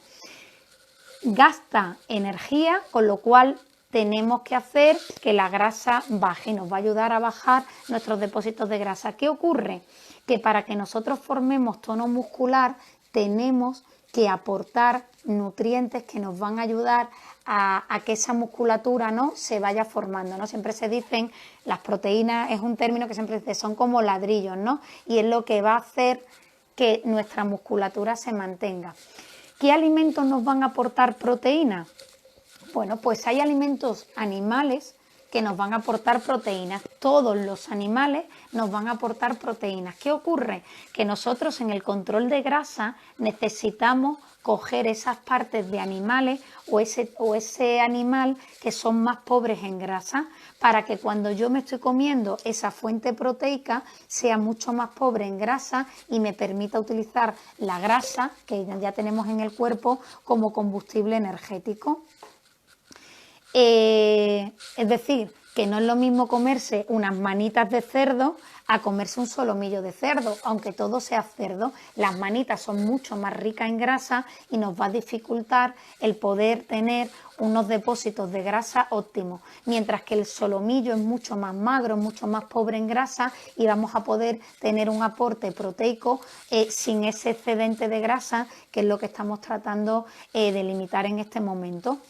Gasta energía, con lo cual tenemos que hacer que la grasa baje y nos va a ayudar a bajar nuestros depósitos de grasa. ¿Qué ocurre? Que para que nosotros formemos tono muscular tenemos que aportar nutrientes que nos van a ayudar a que esa musculatura, ¿no?, se vaya formando, ¿no? Siempre se dicen, las proteínas es un término que siempre se dice, son como ladrillos, ¿no? Y es lo que va a hacer que nuestra musculatura se mantenga. ¿Qué alimentos nos van a aportar proteína? Bueno, pues hay alimentos animales que nos van a aportar proteínas. Todos los animales nos van a aportar proteínas. ¿Qué ocurre? Que nosotros en el control de grasa necesitamos coger esas partes de animales o ese animal que son más pobres en grasa, para que cuando yo me estoy comiendo esa fuente proteica sea mucho más pobre en grasa y me permita utilizar la grasa que ya tenemos en el cuerpo como combustible energético. Es decir, que no es lo mismo comerse unas manitas de cerdo a comerse un solomillo de cerdo, aunque todo sea cerdo. Las manitas son mucho más ricas en grasa y nos va a dificultar el poder tener unos depósitos de grasa óptimos, mientras que el solomillo es mucho más magro, mucho más pobre en grasa y vamos a poder tener un aporte proteico sin ese excedente de grasa, que es lo que estamos tratando de limitar en este momento.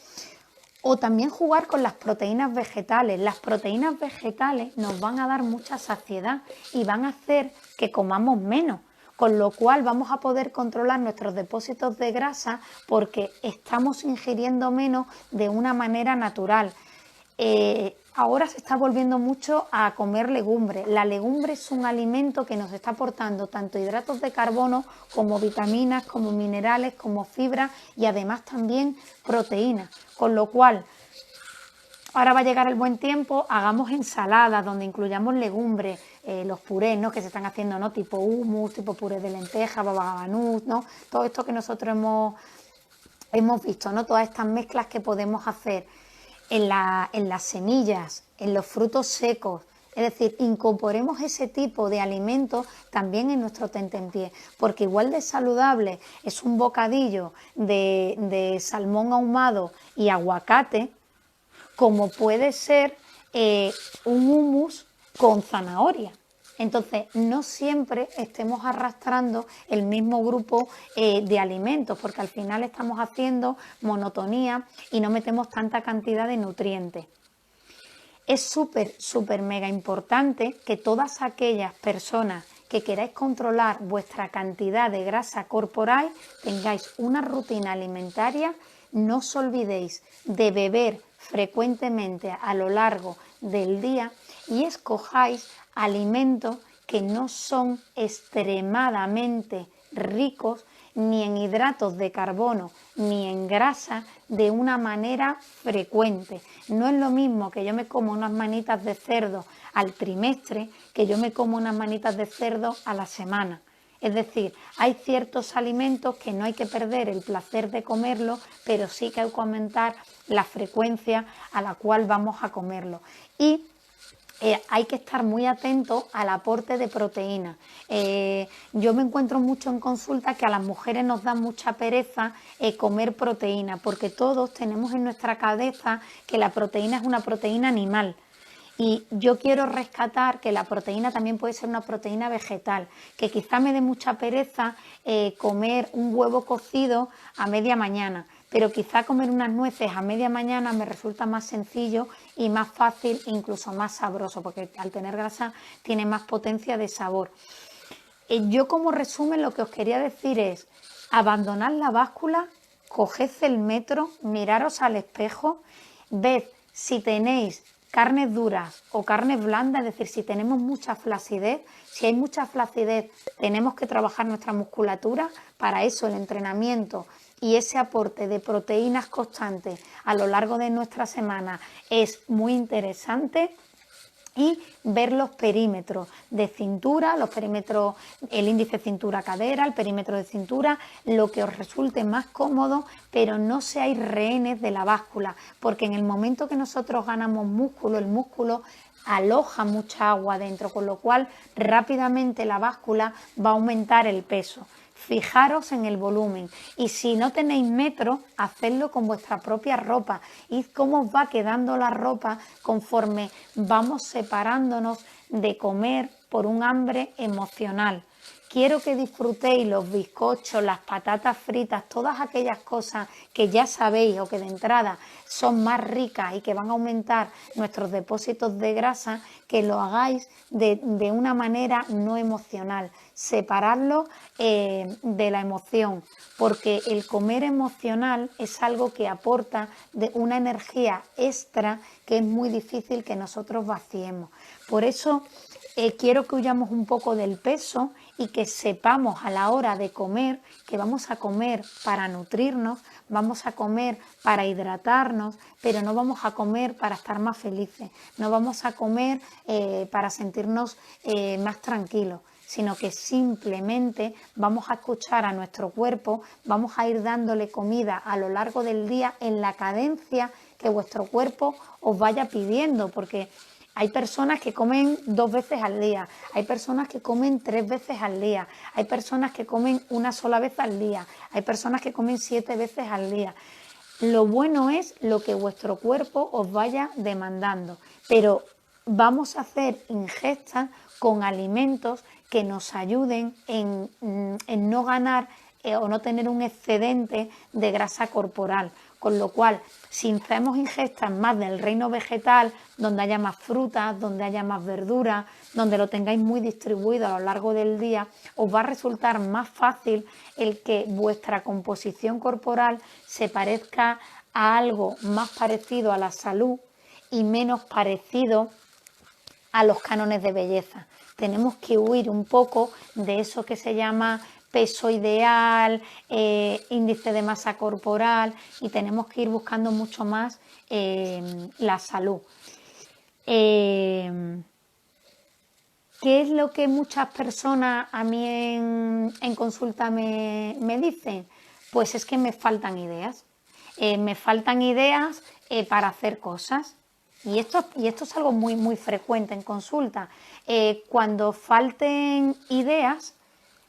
O también jugar con las proteínas vegetales. Las proteínas vegetales nos van a dar mucha saciedad y van a hacer que comamos menos, con lo cual vamos a poder controlar nuestros depósitos de grasa porque estamos ingiriendo menos de una manera natural. Ahora se está volviendo mucho a comer legumbre. La legumbre es un alimento que nos está aportando tanto hidratos de carbono como vitaminas, como minerales, como fibra y además también proteínas. Con lo cual ahora va a llegar el buen tiempo, hagamos ensaladas donde incluyamos legumbres, los purés, ¿no?, que se están haciendo, ¿no?, tipo hummus, tipo puré de lenteja, baba ganoush, ¿no?, todo esto que nosotros hemos visto, ¿no?, todas estas mezclas que podemos hacer en las semillas, en los frutos secos. Es decir, incorporemos ese tipo de alimentos también en nuestro tentempié, porque igual de saludable es un bocadillo de salmón ahumado y aguacate, como puede ser un hummus con zanahoria. Entonces, no siempre estemos arrastrando el mismo grupo de alimentos, porque al final estamos haciendo monotonía y no metemos tanta cantidad de nutrientes. Es súper mega importante que todas aquellas personas que queráis controlar vuestra cantidad de grasa corporal tengáis una rutina alimentaria. No os olvidéis de beber frecuentemente a lo largo del día y escojáis alimentos que no son extremadamente ricos ni en hidratos de carbono ni en grasa de una manera frecuente. No es lo mismo que yo me como unas manitas de cerdo al trimestre que yo me como unas manitas de cerdo a la semana. Es decir, hay ciertos alimentos que no hay que perder el placer de comerlos, pero sí que hay que aumentar la frecuencia a la cual vamos a comerlo. Y hay que estar muy atento al aporte de proteína. Yo me encuentro mucho en consulta que a las mujeres nos da mucha pereza comer proteína, porque todos tenemos en nuestra cabeza que la proteína es una proteína animal. Y yo quiero rescatar que la proteína también puede ser una proteína vegetal, que quizá me dé mucha pereza comer un huevo cocido a media mañana, pero quizá comer unas nueces a media mañana me resulta más sencillo y más fácil, incluso más sabroso, porque al tener grasa tiene más potencia de sabor. Yo como resumen lo que os quería decir es: abandonad la báscula, coged el metro, miraros al espejo, ved si tenéis carnes duras o carnes blandas, es decir, si tenemos mucha flacidez. Si hay mucha flacidez, tenemos que trabajar nuestra musculatura. Para eso el entrenamiento y ese aporte de proteínas constantes a lo largo de nuestra semana es muy interesante. Y ver los perímetros de cintura, los perímetros, el índice cintura-cadera, el perímetro de cintura, lo que os resulte más cómodo, pero no seáis rehenes de la báscula, porque en el momento que nosotros ganamos músculo, el músculo aloja mucha agua dentro, con lo cual rápidamente la báscula va a aumentar el peso. Fijaros en el volumen y si no tenéis metro, hacedlo con vuestra propia ropa. Y cómo os va quedando la ropa conforme vamos separándonos de comer por un hambre emocional. Quiero que disfrutéis los bizcochos, las patatas fritas, todas aquellas cosas que ya sabéis o que de entrada son más ricas y que van a aumentar nuestros depósitos de grasa, que lo hagáis de una manera no emocional. Separarlo de la emoción, porque el comer emocional es algo que aporta de una energía extra que es muy difícil que nosotros vaciemos. Por eso quiero que huyamos un poco del peso y que sepamos a la hora de comer que vamos a comer para nutrirnos, vamos a comer para hidratarnos, pero no vamos a comer para estar más felices, no vamos a comer para sentirnos más tranquilos, sino que simplemente vamos a escuchar a nuestro cuerpo, vamos a ir dándole comida a lo largo del día en la cadencia que vuestro cuerpo os vaya pidiendo, porque hay personas que comen 2 veces al día, hay personas que comen 3 veces al día, hay personas que comen una sola vez al día, hay personas que comen 7 veces al día. Lo bueno es lo que vuestro cuerpo os vaya demandando, pero vamos a hacer ingestas con alimentos que nos ayuden en no ganar o no tener un excedente de grasa corporal. Con lo cual, si hacemos ingestas más del reino vegetal, donde haya más frutas, donde haya más verduras, donde lo tengáis muy distribuido a lo largo del día, os va a resultar más fácil el que vuestra composición corporal se parezca a algo más parecido a la salud y menos parecido a los cánones de belleza. Tenemos que huir un poco de eso que se llama peso ideal, índice de masa corporal, y tenemos que ir buscando mucho más la salud. ¿Qué es lo que muchas personas a mí en consulta me dicen? Pues es que me faltan ideas. Me faltan ideas para hacer cosas. Y esto es algo muy, muy frecuente en consulta. Cuando falten ideas,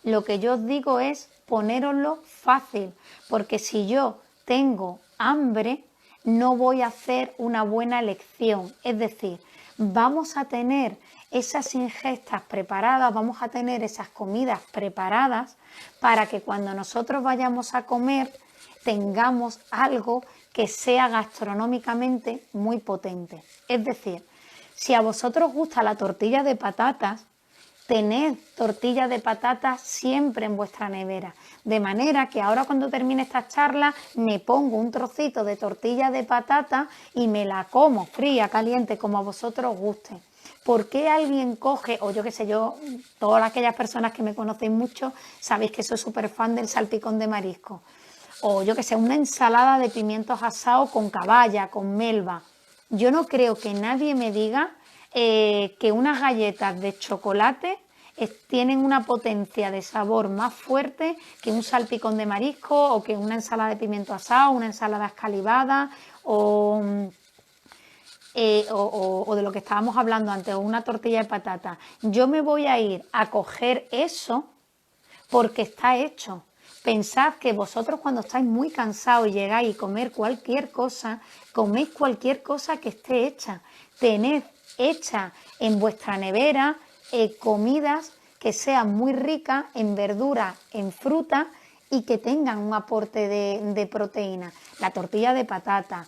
lo que yo os digo es ponéroslo fácil, porque si yo tengo hambre, no voy a hacer una buena elección. Es decir, vamos a tener esas ingestas preparadas, vamos a tener esas comidas preparadas para que cuando nosotros vayamos a comer tengamos algo que sea gastronómicamente muy potente. Es decir, si a vosotros gusta la tortilla de patatas, tened tortilla de patatas siempre en vuestra nevera, de manera que ahora cuando termine esta charla me pongo un trocito de tortilla de patata y me la como fría, caliente, como a vosotros guste. ¿Por qué alguien coge, o yo qué sé, todas aquellas personas que me conocéis mucho, sabéis que soy súper fan del salpicón de marisco? O yo qué sé, una ensalada de pimientos asados con caballa, con melva. Yo no creo que nadie me diga que unas galletas de chocolate tienen una potencia de sabor más fuerte que un salpicón de marisco o que una ensalada de pimiento asado, una ensalada escalivada o de lo que estábamos hablando antes, o una tortilla de patata. Yo me voy a ir a coger eso porque está hecho. Pensad que vosotros cuando estáis muy cansados y llegáis a comer cualquier cosa, coméis cualquier cosa que esté hecha. Tened hecha en vuestra nevera comidas que sean muy ricas en verdura, en fruta y que tengan un aporte de proteína. La tortilla de patata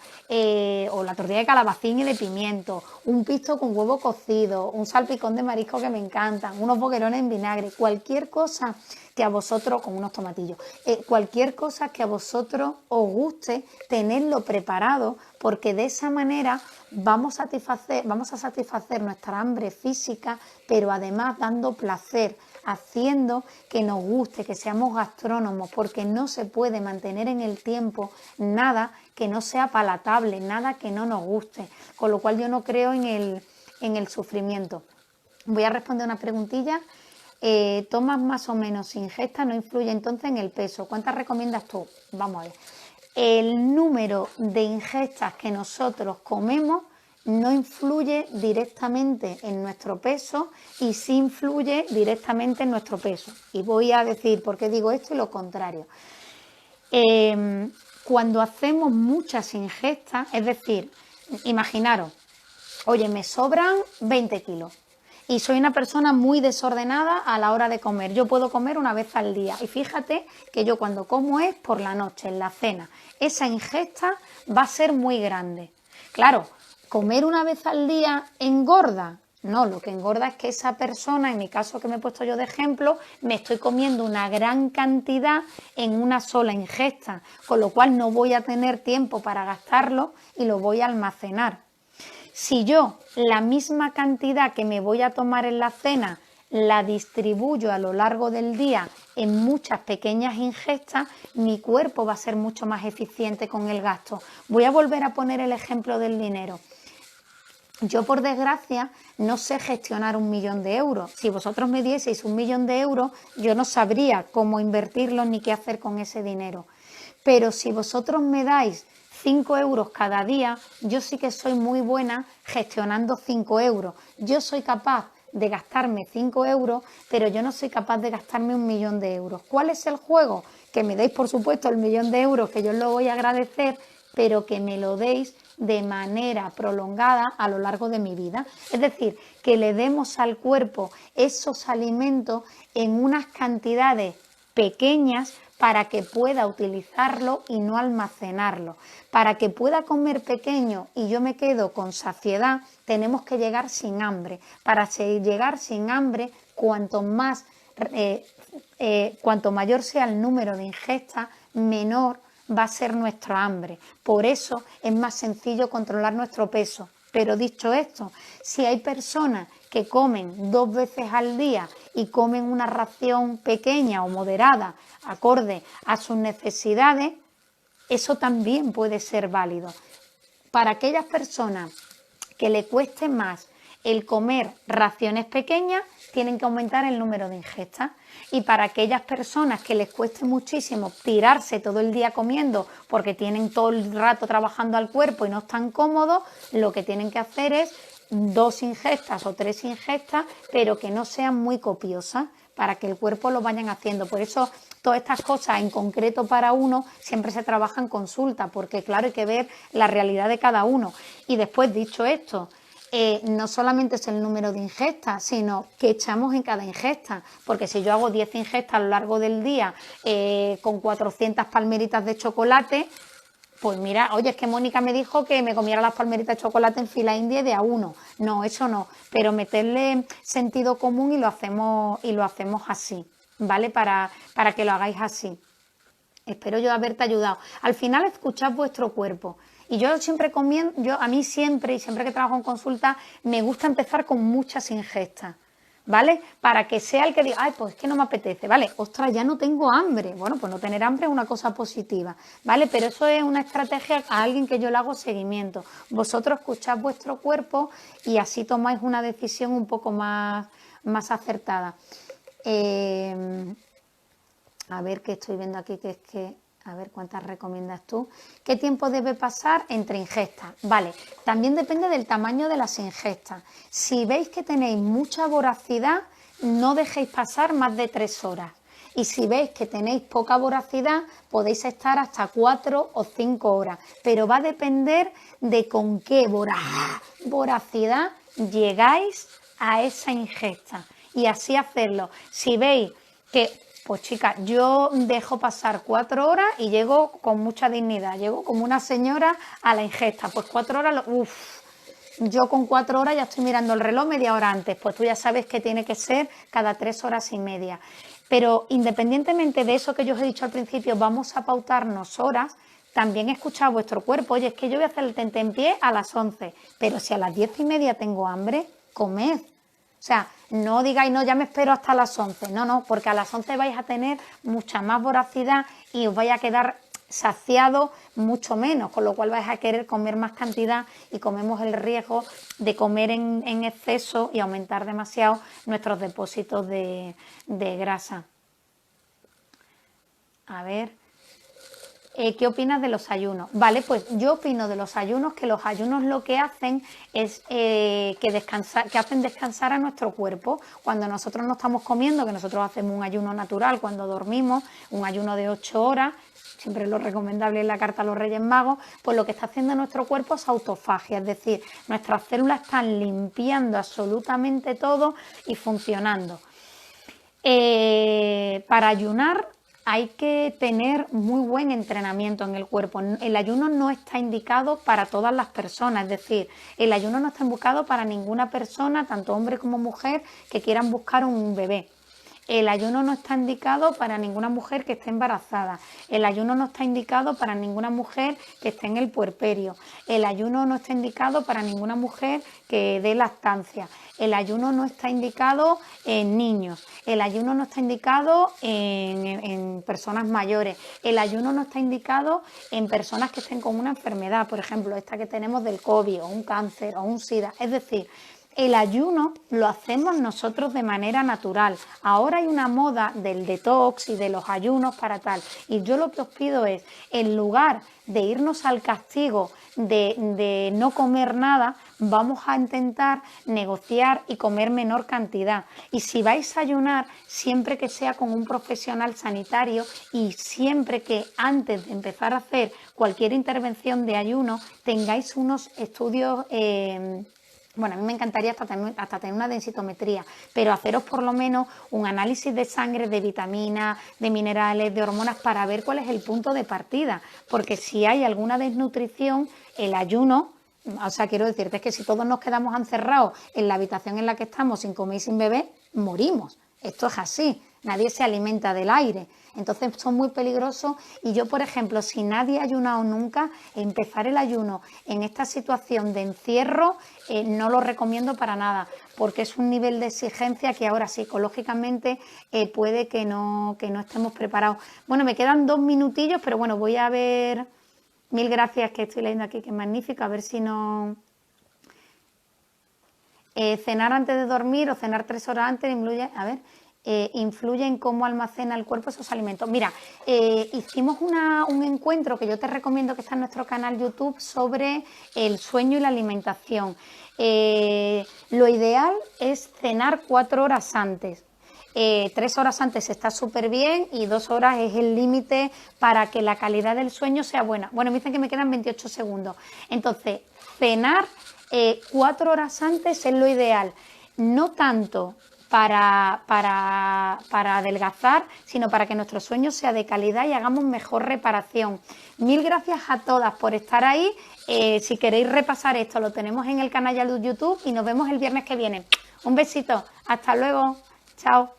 o la tortilla de calabacín y de pimiento, un pisto con huevo cocido, un salpicón de marisco que me encantan, unos boquerones en vinagre, cualquier cosa que a vosotros, con unos tomatillos, cualquier cosa que a vosotros os guste, tenedlo preparado, porque de esa manera vamos a satisfacer nuestra hambre física, pero además dando placer, haciendo que nos guste, que seamos gastrónomos, porque no se puede mantener en el tiempo nada que no sea palatable, nada que no nos guste, con lo cual yo no creo en el sufrimiento. Voy a responder una preguntilla. ¿Tomas más o menos ingesta? ¿No influye entonces en el peso? ¿Cuántas recomiendas tú? Vamos a ver. El número de ingestas que nosotros comemos no influye directamente en nuestro peso y sí influye directamente en nuestro peso. Y voy a decir por qué digo esto y lo contrario. Cuando hacemos muchas ingestas, es decir, imaginaros, oye, me sobran 20 kilos y soy una persona muy desordenada a la hora de comer. Yo puedo comer una vez al día y fíjate que yo cuando como es por la noche, en la cena. Esa ingesta va a ser muy grande. Claro, comer una vez al día engorda. No, lo que engorda es que esa persona, en mi caso que me he puesto yo de ejemplo, me estoy comiendo una gran cantidad en una sola ingesta, con lo cual no voy a tener tiempo para gastarlo y lo voy a almacenar. Si yo la misma cantidad que me voy a tomar en la cena la distribuyo a lo largo del día en muchas pequeñas ingestas, mi cuerpo va a ser mucho más eficiente con el gasto. Voy a volver a poner el ejemplo del dinero. Yo, por desgracia, no sé gestionar 1 millón de euros. Si vosotros me dieseis 1 millón de euros, yo no sabría cómo invertirlo ni qué hacer con ese dinero. Pero si vosotros me dais 5 euros cada día, yo sí que soy muy buena gestionando 5 euros. Yo soy capaz de gastarme 5 euros, pero yo no soy capaz de gastarme 1 millón de euros. ¿Cuál es el juego? Que me deis, por supuesto, el 1 millón de euros, que yo os lo voy a agradecer, pero que me lo deis de manera prolongada a lo largo de mi vida. Es decir, que le demos al cuerpo esos alimentos en unas cantidades pequeñas para que pueda utilizarlo y no almacenarlo. Para que pueda comer pequeño y yo me quedo con saciedad, tenemos que llegar sin hambre. Para llegar sin hambre, cuanto mayor sea el número de ingestas, menor va a ser nuestra hambre. Por eso es más sencillo controlar nuestro peso. Pero dicho esto, si hay personas que comen 2 veces al día y comen una ración pequeña o moderada, acorde a sus necesidades, eso también puede ser válido. Para aquellas personas que le cueste más el comer raciones pequeñas, tienen que aumentar el número de ingestas. Y para aquellas personas que les cueste muchísimo tirarse todo el día comiendo porque tienen todo el rato trabajando al cuerpo y no están cómodos, lo que tienen que hacer es 2 ingestas o 3 ingestas, pero que no sean muy copiosas, para que el cuerpo lo vayan haciendo. Por eso todas estas cosas en concreto para uno siempre se trabaja en consulta, porque claro, hay que ver la realidad de cada uno. Y después, dicho esto, no solamente es el número de ingestas, sino que echamos en cada ingesta, porque si yo hago 10 ingestas a lo largo del día con 400 palmeritas de chocolate, pues mira, oye, es que Mónica me dijo que me comiera las palmeritas de chocolate en fila india de a uno. No, eso no, pero meterle sentido común y lo hacemos así, ¿vale? Para que lo hagáis así. Espero yo haberte ayudado. Al final escuchad vuestro cuerpo. Y yo siempre a mí siempre que trabajo en consulta, me gusta empezar con muchas ingestas, ¿vale? Para que sea el que diga, ay, pues es que no me apetece, ¿vale? Ostras, ya no tengo hambre. Bueno, pues no tener hambre es una cosa positiva, ¿vale? Pero eso es una estrategia a alguien que yo le hago seguimiento. Vosotros escuchad vuestro cuerpo y así tomáis una decisión un poco más acertada. A ver qué estoy viendo aquí, que es que... A ver, ¿cuántas recomiendas tú? ¿Qué tiempo debe pasar entre ingestas? Vale, también depende del tamaño de las ingestas. Si veis que tenéis mucha voracidad, no dejéis pasar más de 3 horas. Y si veis que tenéis poca voracidad, podéis estar hasta 4 o 5 horas. Pero va a depender de con qué voracidad llegáis a esa ingesta. Y así hacerlo. Si veis que... Pues chicas, yo dejo pasar 4 horas y llego con mucha dignidad, llego como una señora a la ingesta. Pues 4 horas, yo con 4 horas ya estoy mirando el reloj media hora antes, pues tú ya sabes que tiene que ser cada 3 horas y media. Pero independientemente de eso que yo os he dicho al principio, vamos a pautarnos horas. También escuchad vuestro cuerpo, oye, es que yo voy a hacer el tentempié a las 11, pero si a las 10:30 tengo hambre, comed. O sea, no digáis, no, ya me espero hasta las 11. No, no, porque a las 11 vais a tener mucha más voracidad y os vais a quedar saciados mucho menos, con lo cual vais a querer comer más cantidad y comemos el riesgo de comer en exceso y aumentar demasiado nuestros depósitos de grasa. A ver... ¿Qué opinas de los ayunos? Vale, pues yo opino de los ayunos que los ayunos lo que hacen es que hacen descansar a nuestro cuerpo. Cuando nosotros no estamos comiendo, que nosotros hacemos un ayuno natural cuando dormimos, un ayuno de 8 horas, siempre es lo recomendable en la carta a los Reyes Magos, pues lo que está haciendo nuestro cuerpo es autofagia, es decir, nuestras células están limpiando absolutamente todo y funcionando. Para ayunar hay que tener muy buen entrenamiento en el cuerpo. El ayuno no está indicado para todas las personas, es decir, el ayuno no está indicado para ninguna persona, tanto hombre como mujer, que quieran buscar un bebé. El ayuno no está indicado para ninguna mujer que esté embarazada. El ayuno no está indicado para ninguna mujer que esté en el puerperio. El ayuno no está indicado para ninguna mujer que dé lactancia. El ayuno no está indicado en niños. El ayuno no está indicado en personas mayores. El ayuno no está indicado en personas que estén con una enfermedad, por ejemplo, esta que tenemos del COVID o un cáncer o un SIDA. Es decir, el ayuno lo hacemos nosotros de manera natural. Ahora hay una moda del detox y de los ayunos para tal. Y yo lo que os pido es, en lugar de irnos al castigo de no comer nada, vamos a intentar negociar y comer menor cantidad. Y si vais a ayunar, siempre que sea con un profesional sanitario y siempre que antes de empezar a hacer cualquier intervención de ayuno tengáis unos estudios... Bueno, a mí me encantaría hasta tener una densitometría, pero haceros por lo menos un análisis de sangre, de vitaminas, de minerales, de hormonas, para ver cuál es el punto de partida. Porque si hay alguna desnutrición, el ayuno, o sea, quiero decirte, es que si todos nos quedamos encerrados en la habitación en la que estamos sin comer y sin beber, morimos. Esto es así, nadie se alimenta del aire. Entonces son muy peligrosos y yo, por ejemplo, si nadie ha ayunado nunca, empezar el ayuno en esta situación de encierro no lo recomiendo para nada, porque es un nivel de exigencia que ahora psicológicamente puede que no estemos preparados. Bueno, me quedan 2 minutillos, pero bueno, voy a ver, mil gracias que estoy leyendo aquí, que es magnífico, a ver si no... cenar antes de dormir o cenar 3 horas antes influye en cómo almacena el cuerpo esos alimentos. Mira, hicimos un encuentro que yo te recomiendo, que está en nuestro canal YouTube, sobre el sueño y la alimentación. Lo ideal es cenar 4 horas antes. 3 horas antes está súper bien y 2 horas es el límite para que la calidad del sueño sea buena. Bueno, me dicen que me quedan 28 segundos. Entonces, cenar 4 horas antes es lo ideal. No tanto para adelgazar, sino para que nuestro sueño sea de calidad y hagamos mejor reparación. Mil gracias a todas por estar ahí. Si queréis repasar esto, lo tenemos en el canal de YouTube y nos vemos el viernes que viene. Un besito. Hasta luego. Chao.